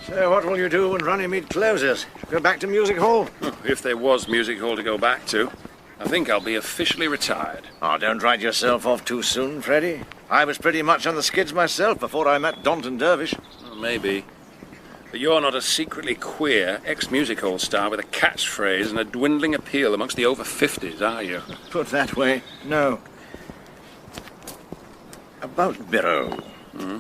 So what will you do when Runnymede closes? Go back to music hall? If there was music hall to go back to, I think I'll be officially retired. Oh, don't write yourself off too soon, Freddie. I was pretty much on the skids myself before I met Daunt and Dervish. Well, maybe. But you're not a secretly queer ex-music hall star with a catchphrase and a dwindling appeal amongst the over-50s, are you? Put that way, no. About Biro,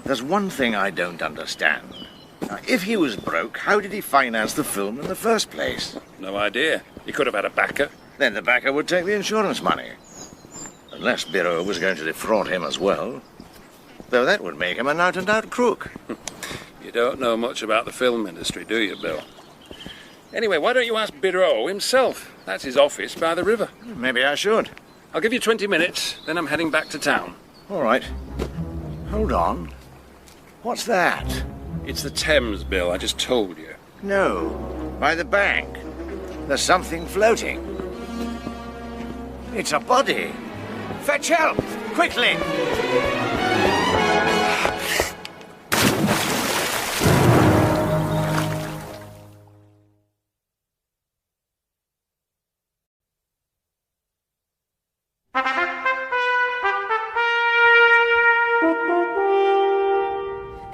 there's one thing I don't understand. Now, if he was broke, how did he finance the film in the first place? No idea. He could have had a backer. Then the backer would take the insurance money. Unless Biro was going to defraud him as well. Though that would make him an out-and-out crook. You don't know much about the film industry, do you, Bill? Anyway, why don't you ask Biro himself? That's his office by the river. Maybe I should. I'll give you 20 minutes, then I'm heading back to town. All right. Hold on. What's that? It's the Thames, Bill. I just told you. No, by the bank. There's something floating. It's a body. Fetch help! Quickly!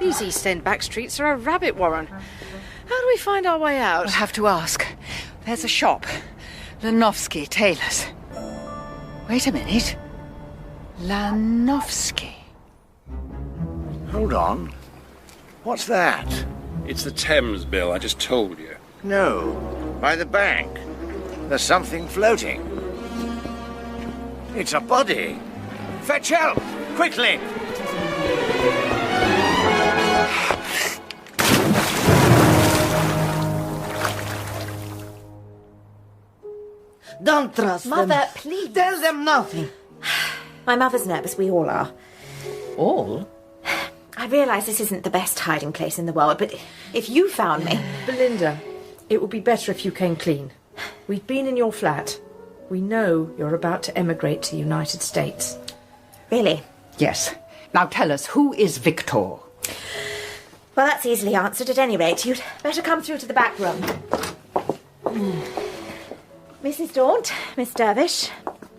These East End back streets are a rabbit warren. How do we find our way out? We'll have to ask. There's a shop. Lanowski Tailors. Wait a minute. Lanowski. Hold on. What's that? It's the Thames, Bill. I just told you. No, by the bank. There's something floating. It's a body. Fetch help! Quickly! Don't trust them. Mother, please. Tell them nothing. My mother's nervous. We all are. All? I realise this isn't the best hiding place in the world, but if you found me... Belinda, it would be better if you came clean. We've been in your flat. We know you're about to emigrate to the United States. Really? Yes. Now tell us, who is Victor? Well, that's easily answered. At any rate, you'd better come through to the back room. Mrs. Daunt, Miss Dervish,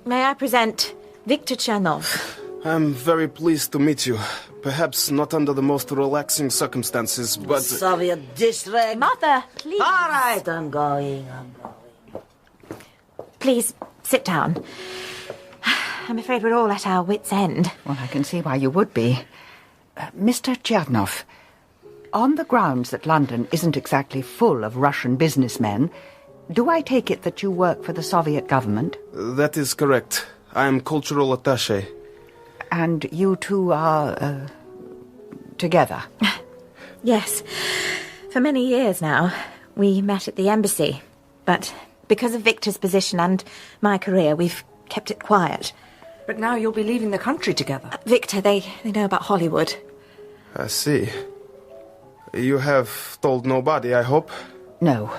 may I present Victor Chernov? I'm very pleased to meet you. Perhaps not under the most relaxing circumstances, but... Soviet disreg. Mother, please. All right, I'm going. Please, sit down. I'm afraid we're all at our wits' end. Well, I can see why you would be. Mr. Chernov, on the grounds that London isn't exactly full of Russian businessmen, do I take it that you work for the Soviet government? That is correct. I am cultural attaché. And you two are, together? Yes. For many years now. We met at the embassy. But because of Victor's position and my career, we've kept it quiet. But now you'll be leaving the country together. Victor, they know about Hollywood. I see. You have told nobody, I hope? No.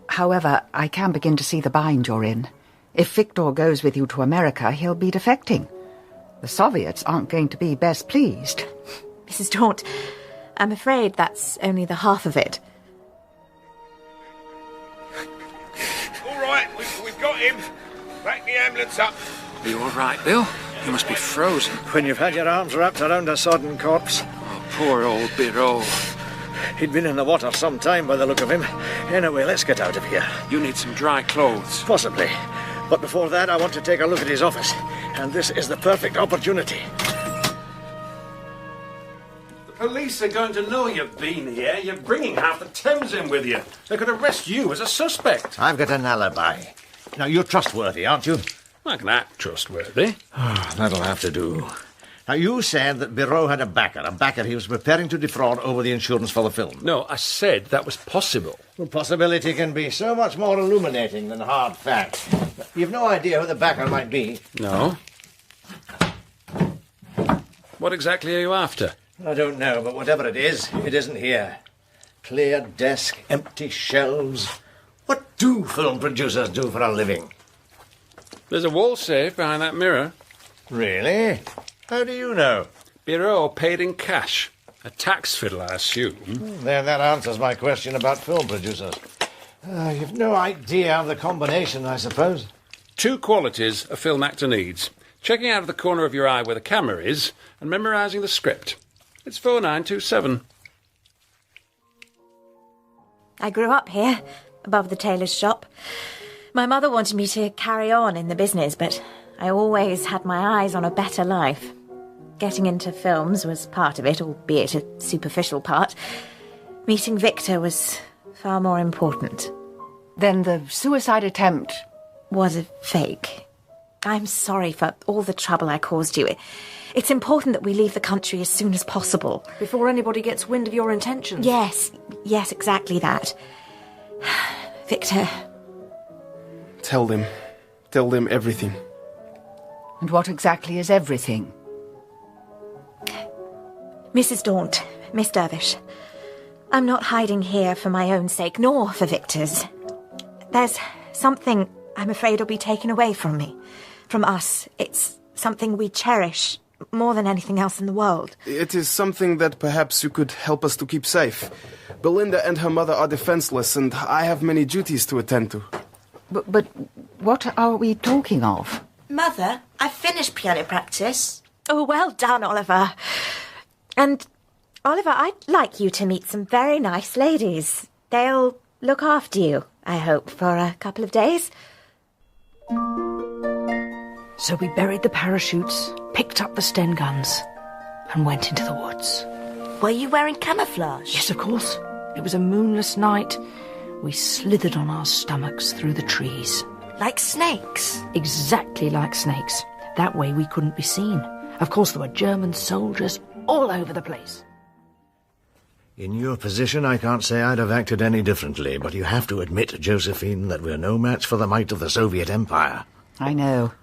However, I can begin to see the bind you're in. If Victor goes with you to America, he'll be defecting. The Soviets aren't going to be best pleased. Mrs. Daunt, I'm afraid that's only the half of it. All right, we've got him. Back the ambulance up. Are you all right, Bill? You must be frozen. When you've had your arms wrapped around a sodden corpse. Oh, poor old Biro. He'd been in the water some time by the look of him. Anyway, let's get out of here. You need some dry clothes. Possibly. But before that, I want to take a look at his office. And this is the perfect opportunity. Police are going to know you've been here. You're bringing half the Thames in with you. They could arrest you as a suspect. I've got an alibi. Now, you're trustworthy, aren't you? I can act trustworthy. That'll have to do. Now, you said that Bureau had a backer he was preparing to defraud over the insurance for the film. No, I said that was possible. Well, possibility can be so much more illuminating than hard fact. You've no idea who the backer might be. No. What exactly are you after? I don't know, but whatever it isn't here. Clear desk, empty shelves. What do film producers do for a living? There's a wall safe behind that mirror. Really? How do you know? Bureau paid in cash. A tax fiddle, I assume. Then that answers my question about film producers. You've no idea of the combination, I suppose. 2 qualities a film actor needs. Checking out of the corner of your eye where the camera is and memorising the script. It's 4927. I grew up here, above the tailor's shop. My mother wanted me to carry on in the business, but I always had my eyes on a better life. Getting into films was part of it, albeit a superficial part. Meeting Victor was far more important. Then the suicide attempt was a fake. I'm sorry for all the trouble I caused you. It's important that we leave the country as soon as possible. Before anybody gets wind of your intentions. Yes, exactly that. Victor. Tell them everything. And what exactly is everything? Mrs. Daunt, Miss Dervish, I'm not hiding here for my own sake, nor for Victor's. There's something I'm afraid will be taken away from me, from us. It's something we cherish more than anything else in the world. It is something that perhaps you could help us to keep safe. Belinda and her mother are defenseless, and I have many duties to attend to. But what are we talking of? Mother, I've finished piano practice. Oh, well done, Oliver. And, Oliver, I'd like you to meet some very nice ladies. They'll look after you, I hope, for a couple of days. So we buried the parachutes, picked up the Sten guns, and went into the woods. Were you wearing camouflage? Yes, of course. It was a moonless night. We slithered on our stomachs through the trees. Like snakes? Exactly like snakes. That way we couldn't be seen. Of course, there were German soldiers all over the place. In your position, I can't say I'd have acted any differently, but you have to admit, Josephine, that we're no match for the might of the Soviet Empire. I know.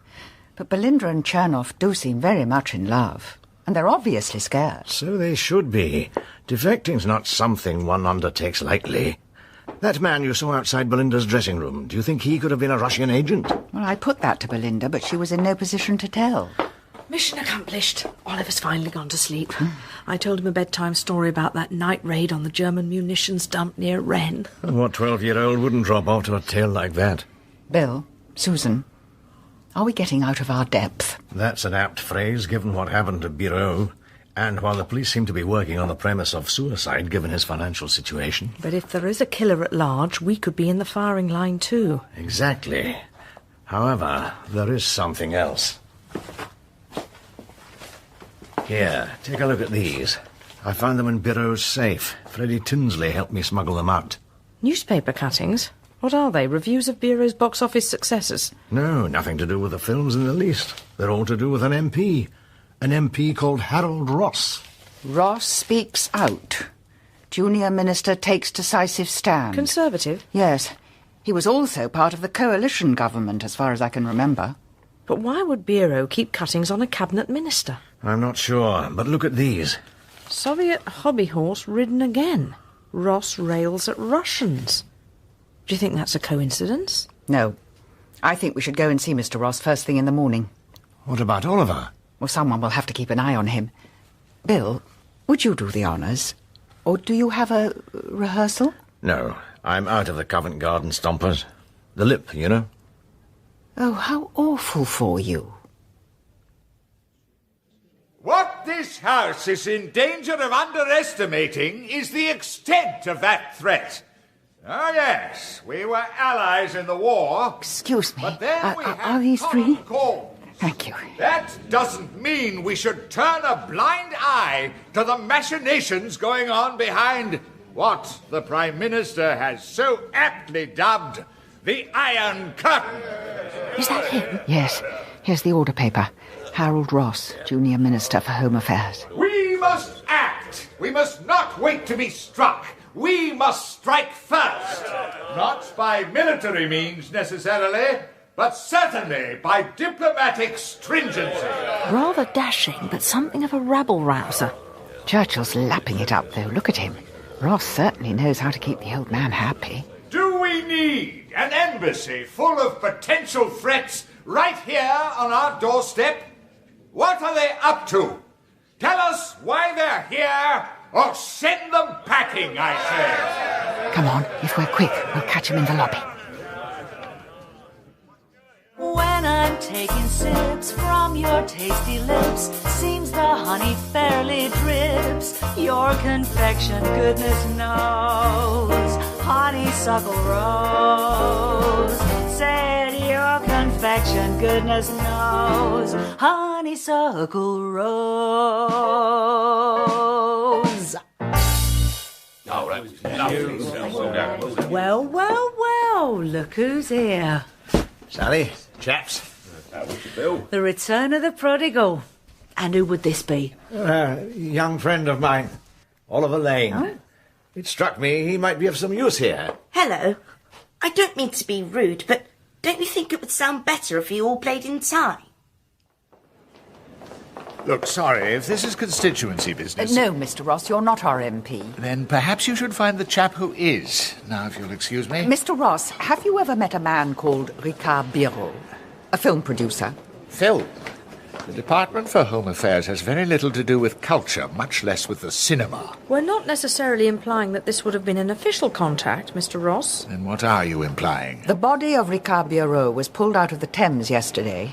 But Belinda and Chernoff do seem very much in love. And they're obviously scared. So they should be. Defecting's not something one undertakes lightly. That man you saw outside Belinda's dressing room, do you think he could have been a Russian agent? Well, I put that to Belinda, but she was in no position to tell. Mission accomplished. Oliver's finally gone to sleep. I told him a bedtime story about that night raid on the German munitions dump near Rennes. What 12-year-old wouldn't drop off to a tale like that? Bill, Susan, are we getting out of our depth? That's an apt phrase, given what happened to Bureau. And while the police seem to be working on the premise of suicide, given his financial situation. But if there is a killer at large, we could be in the firing line too. Exactly. However, there is something else. Here, take a look at these. I found them in Bureau's safe. Freddie Tinsley helped me smuggle them out. Newspaper cuttings? What are they? Reviews of Bureau's box office successes? No, nothing to do with the films in the least. They're all to do with an MP. An MP called Harold Ross. Ross speaks out. Junior minister takes decisive stand. Conservative? Yes. He was also part of the coalition government, as far as I can remember. But why would Bureau keep cuttings on a cabinet minister? I'm not sure, but look at these. Soviet hobby horse ridden again. Ross rails at Russians. Do you think that's a coincidence? No. I think we should go and see Mr. Ross first thing in the morning. What about Oliver? Well, someone will have to keep an eye on him. Bill, would you do the honours? Or do you have a rehearsal? No, I'm out of the Covent Garden stompers. The lip, you know. Oh, how awful for you. What this house is in danger of underestimating is the extent of that threat. Oh, yes, we were allies in the war. Excuse me. But then are these free? Cause. Thank you. That doesn't mean we should turn a blind eye eye to the machinations going on behind what the Prime Minister has so aptly dubbed the Iron Curtain. Is that him? Yes. Here's the order paper. Harold Ross, Junior Minister for Home Affairs. We must act. We must not wait to be struck. We must strike first. Not by military means necessarily, but certainly by diplomatic stringency. Rather dashing, but something of a rabble-rouser. Churchill's lapping it up, though. Look at him. Ross certainly knows how to keep the old man happy. Do we need an embassy full of potential threats right here on our doorstep? What are they up to? Tell us why they're here, or send them packing, I say. Come on, if we're quick, we'll catch him in the lobby. When I'm taking sips from your tasty lips, seems the honey fairly drips. Your confection, goodness knows, honeysuckle rose. Said your confection, goodness knows, honeysuckle rose. Oh, that was lovely. Well, well, well, look who's here. Sally, chaps. The return of the prodigal. And who would this be? Young friend of mine, Oliver Lane. Oh? It struck me he might be of some use here. Hello. I don't mean to be rude, but don't you think it would sound better if you all played in time? Look, sorry, if this is constituency business... No, Mr. Ross, you're not our MP. Then perhaps you should find the chap who is. Now, if you'll excuse me. Mr. Ross, have you ever met a man called Ricard Biraud? A film producer? Phil, the Department for Home Affairs has very little to do with culture, much less with the cinema. We're not necessarily implying that this would have been an official contact, Mr. Ross. Then what are you implying? The body of Ricard Biraud was pulled out of the Thames yesterday.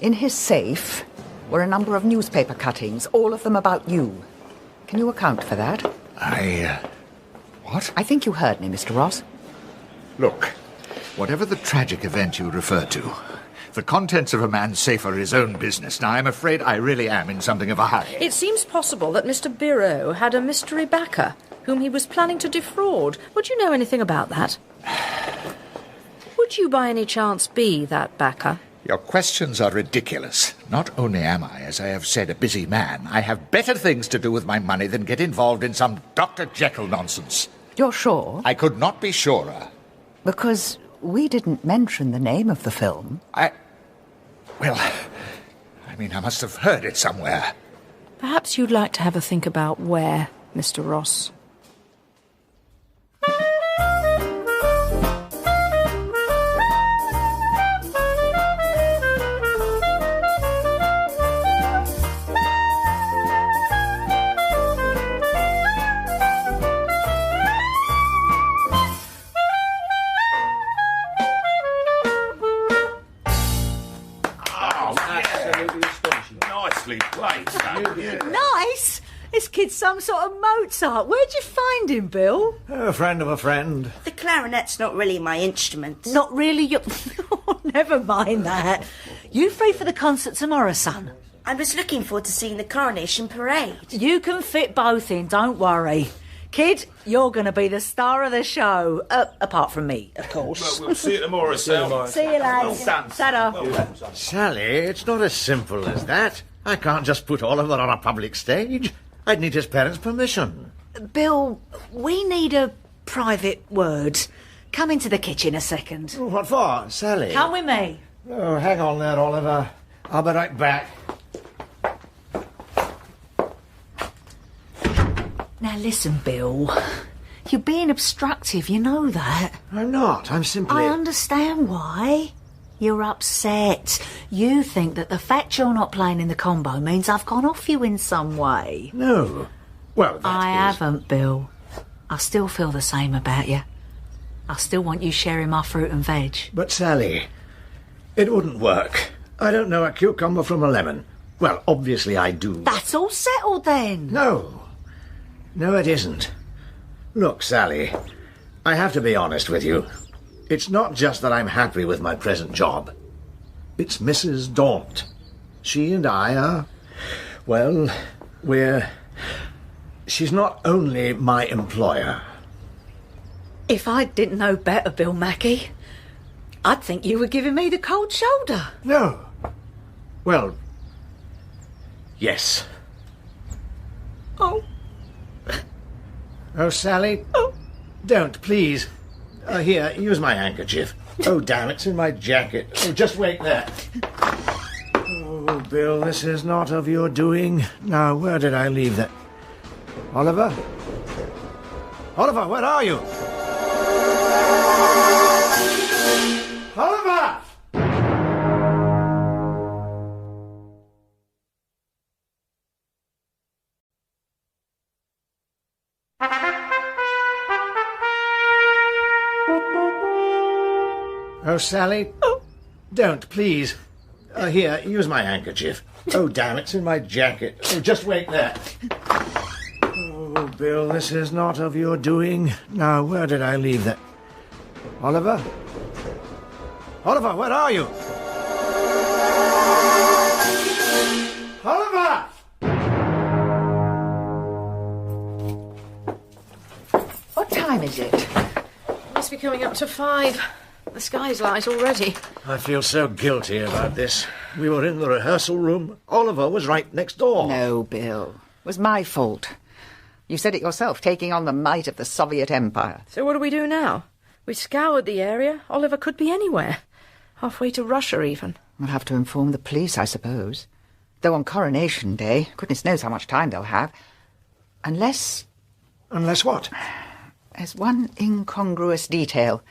In his safe were a number of newspaper cuttings, all of them about you. Can you account for that? What? I think you heard me, Mr. Ross. Look, whatever the tragic event you refer to, the contents of a man's safe are his own business. Now, I'm afraid I really am in something of a hurry. It seems possible that Mr. Biraud had a mystery backer whom he was planning to defraud. Would you know anything about that? Would you by any chance be that backer? Your questions are ridiculous. Not only am I, as I have said, a busy man, I have better things to do with my money than get involved in some Dr. Jekyll nonsense. You're sure? I could not be surer. Because we didn't mention the name of the film. I must have heard it somewhere. Perhaps you'd like to have a think about where, Mr. Ross. Nice! This kid's some sort of Mozart. Where'd you find him, Bill? A friend of a friend. The clarinet's not really my instrument. Not really your... Oh, never mind that. You free for the concert tomorrow, son? I was looking forward to seeing the coronation parade. You can fit both in, don't worry. Kid, you're going to be the star of the show. Apart from me, of course. We'll see you tomorrow, Sal. See you, lads. Ta-da. Sally, it's not as simple as that. I can't just put Oliver on a public stage. I'd need his parents' permission. Bill, we need a private word. Come into the kitchen a second. What for, Sally? Come with me. Oh, hang on there, Oliver. I'll be right back. Now listen, Bill. You're being obstructive, you know that. I'm not. I'm simply... I understand why. You're upset. You think that the fact you're not playing in the combo means I've gone off you in some way. No. Well, I haven't, Bill. I still feel the same about you. I still want you sharing my fruit and veg. But, Sally, it wouldn't work. I don't know a cucumber from a lemon. Well, obviously I do. That's all settled then. No. No, it isn't. Look, Sally, I have to be honest with you. It's not just that I'm happy with my present job. It's Mrs. Daunt. She and I are, well, She's not only my employer. If I didn't know better, Bill Mackey, I'd think you were giving me the cold shoulder. No. Well, yes. Oh. Oh, Sally. Oh. Don't, please. Here, use my handkerchief. Oh, damn, it's in my jacket. Oh, just wait there. Oh, Bill, this is not of your doing. Now, where did I leave that? Oliver? Oliver, where are you? Oliver! Oh, Sally. Oh. Don't, please. Here, use my handkerchief. Oh, damn, it's in my jacket. Oh, just wait there. Oh, Bill, this is not of your doing. Now, where did I leave that? Oliver? Oliver, where are you? Oliver! What time is it? Must be coming up to 5. The sky's light already. I feel so guilty about this. We were in the rehearsal room. Oliver was right next door. No, Bill. It was my fault. You said it yourself, taking on the might of the Soviet Empire. So what do we do now? We scoured the area. Oliver could be anywhere. Halfway to Russia, even. We'll have to inform the police, I suppose. Though on Coronation Day, goodness knows how much time they'll have. Unless... Unless what? There's one incongruous detail.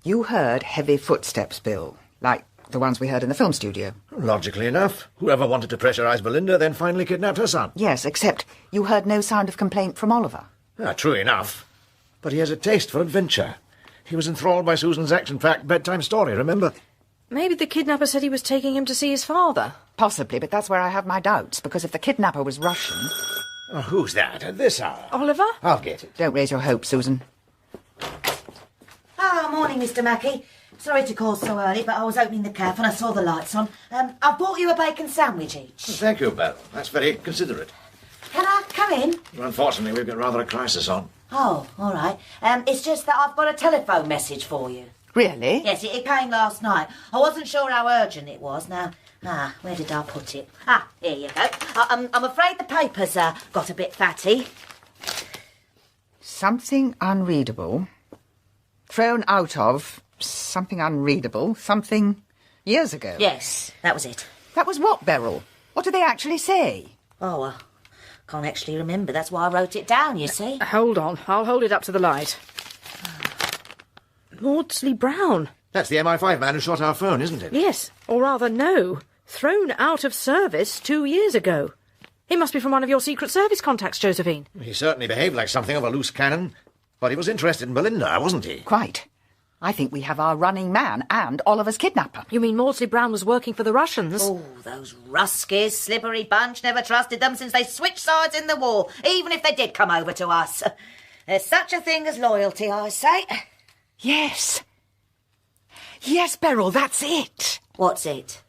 You heard heavy footsteps, Bill, like the ones we heard in the film studio. Logically enough. Whoever wanted to pressurise Belinda then finally kidnapped her son. Yes, except you heard no sound of complaint from Oliver. True enough. But he has a taste for adventure. He was enthralled by Susan's action-packed bedtime story, remember? Maybe the kidnapper said he was taking him to see his father. Possibly, but that's where I have my doubts, because if the kidnapper was Russian... Oh, who's that at this hour? Oliver? I'll get it. Don't raise your hopes, Susan. Oh, morning, Mr. Mackey. Sorry to call so early, but I was opening the cafe and I saw the lights on. I've bought you a bacon sandwich each. Thank you, Belle. That's very considerate. Can I come in? Unfortunately, we've got rather a crisis on. Oh, all right. It's just that I've got a telephone message for you. Really? Yes, it came last night. I wasn't sure how urgent it was. Now, where did I put it? Here you go. I'm afraid the paper's got a bit fatty. Something unreadable. Thrown out of something unreadable, something years ago. Yes, that was it. That was what, Beryl? What did they actually say? Oh, can't actually remember. That's why I wrote it down, you see. Hold on. I'll hold it up to the light. Maudsley Brown. That's the MI5 man who shot our phone, isn't it? Yes, or rather, no. Thrown out of service 2 years ago. He must be from one of your Secret Service contacts, Josephine. He certainly behaved like something of a loose cannon. But he was interested in Belinda, wasn't he? Quite. I think we have our running man and Oliver's kidnapper. You mean Maudsley Brown was working for the Russians? Oh, those Ruskies, slippery bunch. Never trusted them since they switched sides in the war, even if they did come over to us. There's such a thing as loyalty, I say. Yes. Yes, Beryl, that's it. What's it?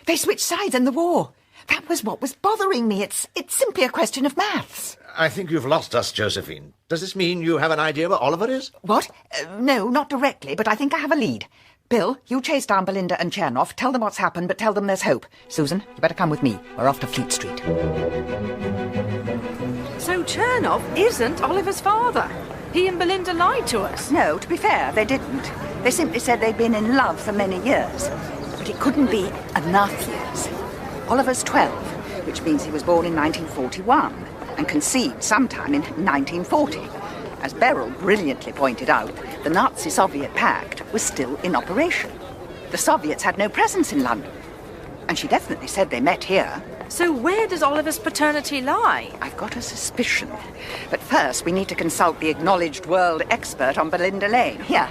They switched sides in the war. That was what was bothering me. It's simply a question of maths. I think you've lost us, Josephine. Does this mean you have an idea where Oliver is? What? No, not directly, but I think I have a lead. Bill, you chase down Belinda and Chernoff, tell them what's happened, but tell them there's hope. Susan, you better come with me. We're off to Fleet Street. So Chernoff isn't Oliver's father. He and Belinda lied to us. No, to be fair, they didn't. They simply said they'd been in love for many years. But it couldn't be enough years. Oliver's 12, which means he was born in 1941 and conceived sometime in 1940. As Beryl brilliantly pointed out, the Nazi-Soviet pact was still in operation. The Soviets had no presence in London. And she definitely said they met here. So where does Oliver's paternity lie? I've got a suspicion. But first we need to consult the acknowledged world expert on Belinda Lane. Here,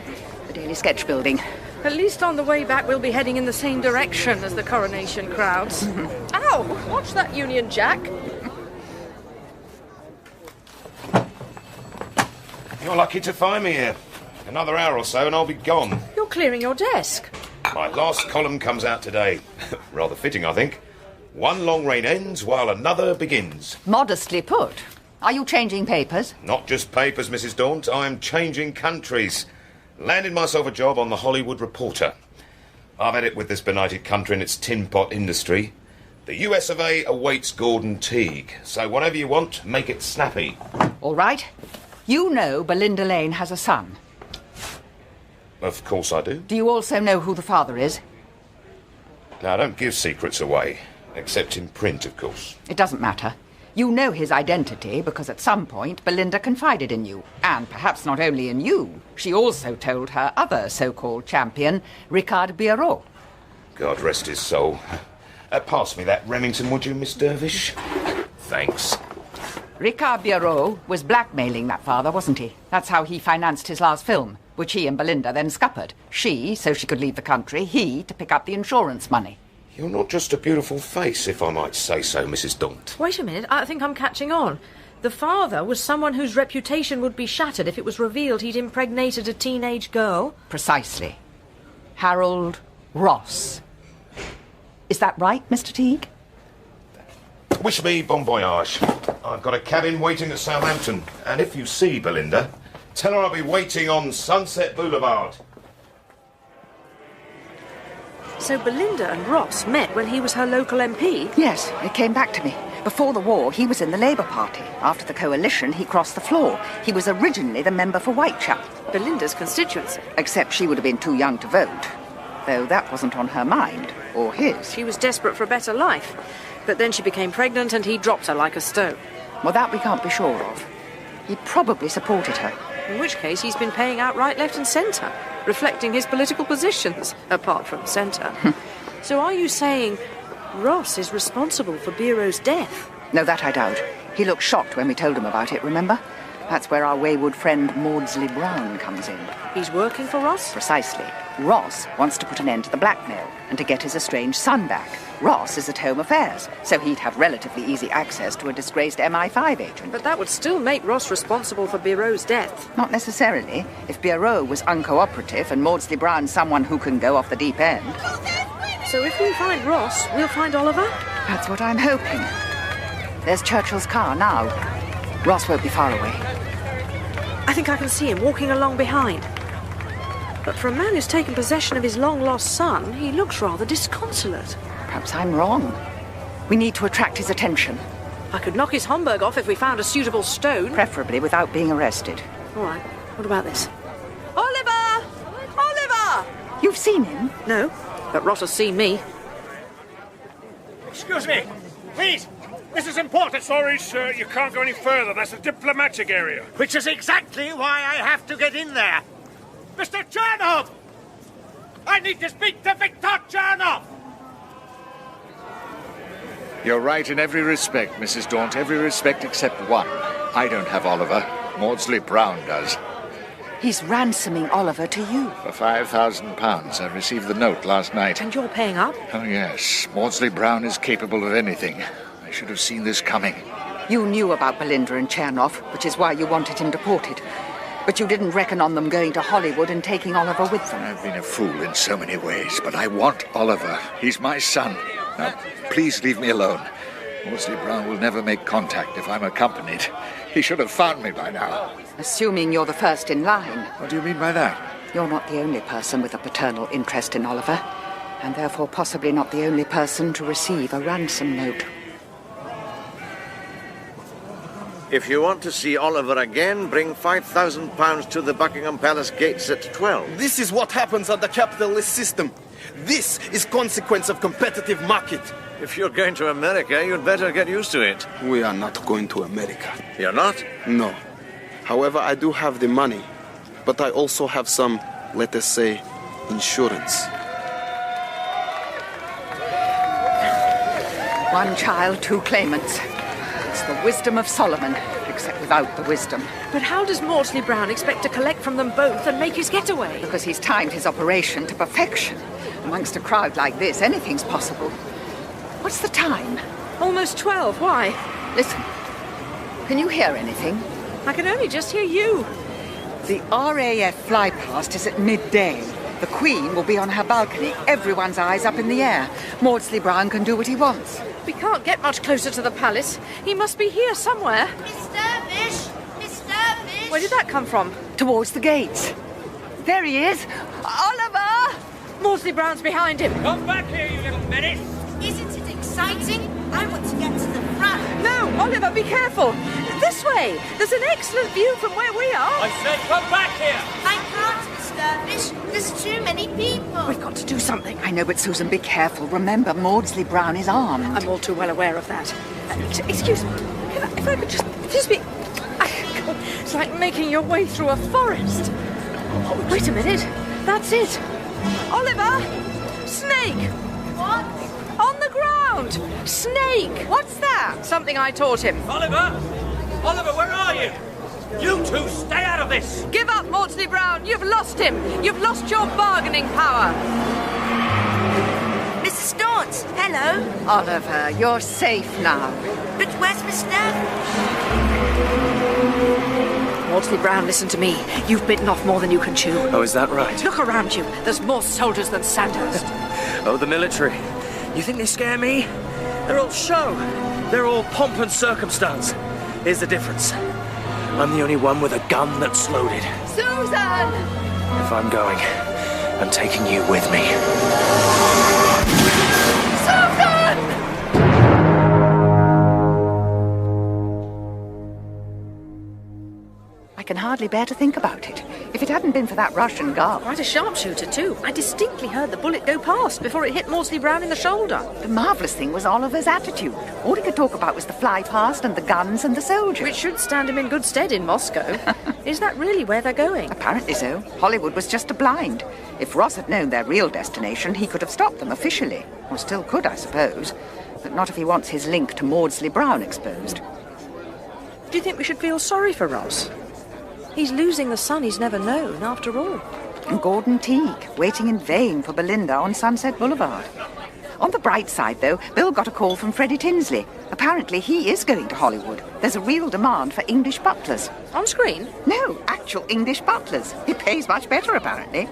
the Daily Sketch building. At least on the way back we'll be heading in the same direction as the coronation crowds. Ow! Watch that Union Jack. You're lucky to find me here. Another hour or so and I'll be gone. You're clearing your desk. My last column comes out today. Rather fitting, I think. One long reign ends while another begins. Modestly put. Are you changing papers? Not just papers, Mrs. Daunt. I'm changing countries. Landed myself a job on the Hollywood Reporter. I've had it with this benighted country and its tin pot industry. The US of A awaits Gordon Teague. So whatever you want, make it snappy. All right. You know Belinda Lane has a son. Of course I do. Do you also know who the father is? Now, I don't give secrets away. Except in print, of course. It doesn't matter. You know his identity because at some point Belinda confided in you. And perhaps not only in you. She also told her other so-called champion, Ricard Biarrot. God rest his soul. Pass me that Remington, would you, Miss Dervish? Thanks. Ricard Biarrot was blackmailing that father, wasn't he? That's how he financed his last film, which he and Belinda then scuppered. She, so she could leave the country, he, to pick up the insurance money. You're not just a beautiful face, if I might say so, Mrs. Daunt. Wait a minute, I think I'm catching on. The father was someone whose reputation would be shattered if it was revealed he'd impregnated a teenage girl? Precisely. Harold Ross. Is that right, Mr. Teague? Wish me bon voyage. I've got a cabin waiting at Southampton. And if you see Belinda, tell her I'll be waiting on Sunset Boulevard. So Belinda and Ross met when he was her local MP? Yes, it came back to me. Before the war, he was in the Labour Party. After the coalition, he crossed the floor. He was originally the member for Whitechapel. Belinda's constituency. Except she would have been too young to vote. Though that wasn't on her mind, or his. She was desperate for a better life. But then she became pregnant and he dropped her like a stone. Well, that we can't be sure of. He probably supported her. In which case he's been paying out right, left and centre, reflecting his political positions, apart from centre. So are you saying Ross is responsible for Biarrot's death? No, that I doubt. He looked shocked when we told him about it, remember? That's where our wayward friend Maudsley Brown comes in. He's working for Ross? Precisely. Ross wants to put an end to the blackmail and to get his estranged son back. Ross is at Home Affairs, so he'd have relatively easy access to a disgraced MI5 agent. But that would still make Ross responsible for Biarrot's death. Not necessarily. If Biarrot was uncooperative and Maudsley Brown someone who can go off the deep end. So if we find Ross, we'll find Oliver? That's what I'm hoping. There's Churchill's car now. Ross won't be far away. I think I can see him walking along behind. But for a man who's taken possession of his long-lost son, he looks rather disconsolate. Perhaps I'm wrong. We need to attract his attention. I could knock his Homburg off if we found a suitable stone. Preferably without being arrested. All right. What about this? Oliver! Oliver! You've seen him? No, but Ross has seen me. Excuse me. Please. This is important. Sorry, sir. You can't go any further. That's a diplomatic area. Which is exactly why I have to get in there. Mr. Chernov! I need to speak to Victor Chernov! You're right in every respect, Mrs. Daunt. Every respect except one. I don't have Oliver. Maudsley Brown does. He's ransoming Oliver to you. For £5,000. I received the note last night. And you're paying up? Oh, yes. Maudsley Brown is capable of anything. I should have seen this coming. You knew about Belinda and Chernov, which is why you wanted him deported. But you didn't reckon on them going to Hollywood and taking Oliver with them. I've been a fool in so many ways, but I want Oliver. He's my son. Now, please leave me alone. Maudsley Brown will never make contact if I'm accompanied. He should have found me by now. Assuming you're the first in line. What do you mean by that? You're not the only person with a paternal interest in Oliver, and therefore possibly not the only person to receive a ransom note. If you want to see Oliver again, bring £5,000 to the Buckingham Palace gates at 12. This is what happens on the capitalist system. This is consequence of competitive market. If you're going to America, you'd better get used to it. We are not going to America. You're not? No. However, I do have the money, but I also have some, let us say, insurance. One child, two claimants. It's the wisdom of Solomon, except without the wisdom. But how does Maudsley Brown expect to collect from them both and make his getaway? Because he's timed his operation to perfection. Amongst a crowd like this, anything's possible. What's the time? Almost 12. Why? Listen. Can you hear anything? I can only just hear you. The RAF flypast is at midday. The Queen will be on her balcony, everyone's eyes up in the air. Maudsley Brown can do what he wants. We can't get much closer to the palace. He must be here somewhere. Miss Dervish! Miss Dervish! Where did that come from? Towards the gates. There he is. Oliver! Maudsley Brown's behind him. Come back here, you little menace! Isn't it exciting? I want to get to the front. No, Oliver, be careful. This way. There's an excellent view from where we are. I said come back here! I can't, Miss Dervish. There's too many people. We've got to do something. I know, but Susan, be careful. Remember, Maudsley Brown is armed. I'm all too well aware of that. Excuse me. If I could just be... It's like making your way through a forest. Oh, wait a minute. That's it. Oliver! Snake! What? On the ground! Snake! What's that? Something I taught him. Oliver! Oliver, where are you? You two, stay out of this! Give up, Maudsley Brown. You've lost him. You've lost your bargaining power. Mrs. Daunt, hello. Oliver, you're safe now. But where's Miss Dervish? Maudsley Brown, listen to me. You've bitten off more than you can chew. Oh, is that right? Look around you. There's more soldiers than Sandhurst. Oh, the military. You think they scare me? They're all show. They're all pomp and circumstance. Here's the difference. I'm the only one with a gun that's loaded. Susan! If I'm going, I'm taking you with me. Susan! I can hardly bear to think about it. If it hadn't been for that Russian guard... Quite a sharpshooter, too. I distinctly heard the bullet go past before it hit Maudsley Brown in the shoulder. The marvellous thing was Oliver's attitude. All he could talk about was the fly past and the guns and the soldiers. Which should stand him in good stead in Moscow. Is that really where they're going? Apparently so. Hollywood was just a blind. If Ross had known their real destination, he could have stopped them officially. Or still could, I suppose. But not if he wants his link to Maudsley Brown exposed. Do you think we should feel sorry for Ross? He's losing the son he's never known, after all. And Gordon Teague, waiting in vain for Belinda on Sunset Boulevard. On the bright side, though, Bill got a call from Freddie Tinsley. Apparently he is going to Hollywood. There's a real demand for English butlers. On screen? No, actual English butlers. It pays much better, apparently.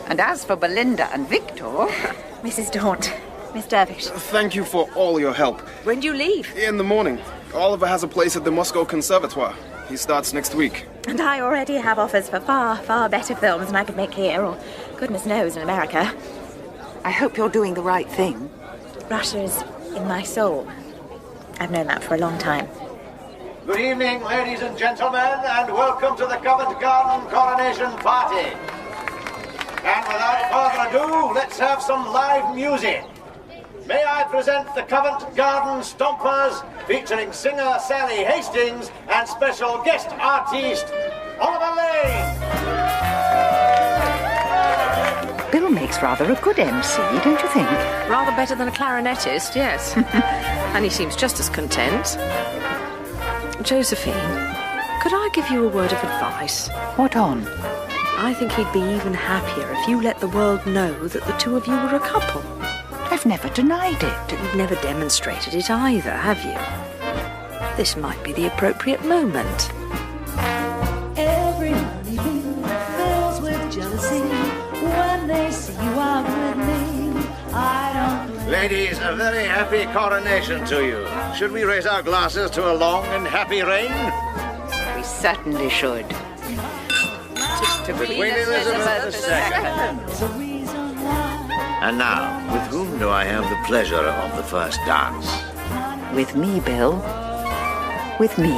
And as for Belinda and Victor... Mrs. Daunt, Miss Dervish. Thank you for all your help. When do you leave? In the morning. Oliver has a place at the Moscow Conservatoire. He starts next week. And I already have offers for far, far better films than I could make here, or goodness knows in America. I hope you're doing the right thing. Russia's in my soul. I've known that for a long time. Good evening, ladies and gentlemen, and welcome to the Covent Garden Coronation Party. And without further ado, let's have some live music. May I present the Covent Garden Stompers, featuring singer Sally Hastings and special guest artist Oliver Lane. Bill makes rather a good MC, don't you think? Rather better than a clarinetist, yes. And he seems just as content. Josephine, could I give you a word of advice? What on? I think he'd be even happier if you let the world know that the two of you were a couple. I've never denied it. But you've never demonstrated it either, have you? This might be the appropriate moment. Every honeybee fills with jealousy when they see you out with me. I don't blame. Ladies, a very happy coronation to you. Should we raise our glasses to a long and happy reign? We certainly should. To Queen Elizabeth II. And now, with whom do I have the pleasure of the first dance? With me, Bill. With me.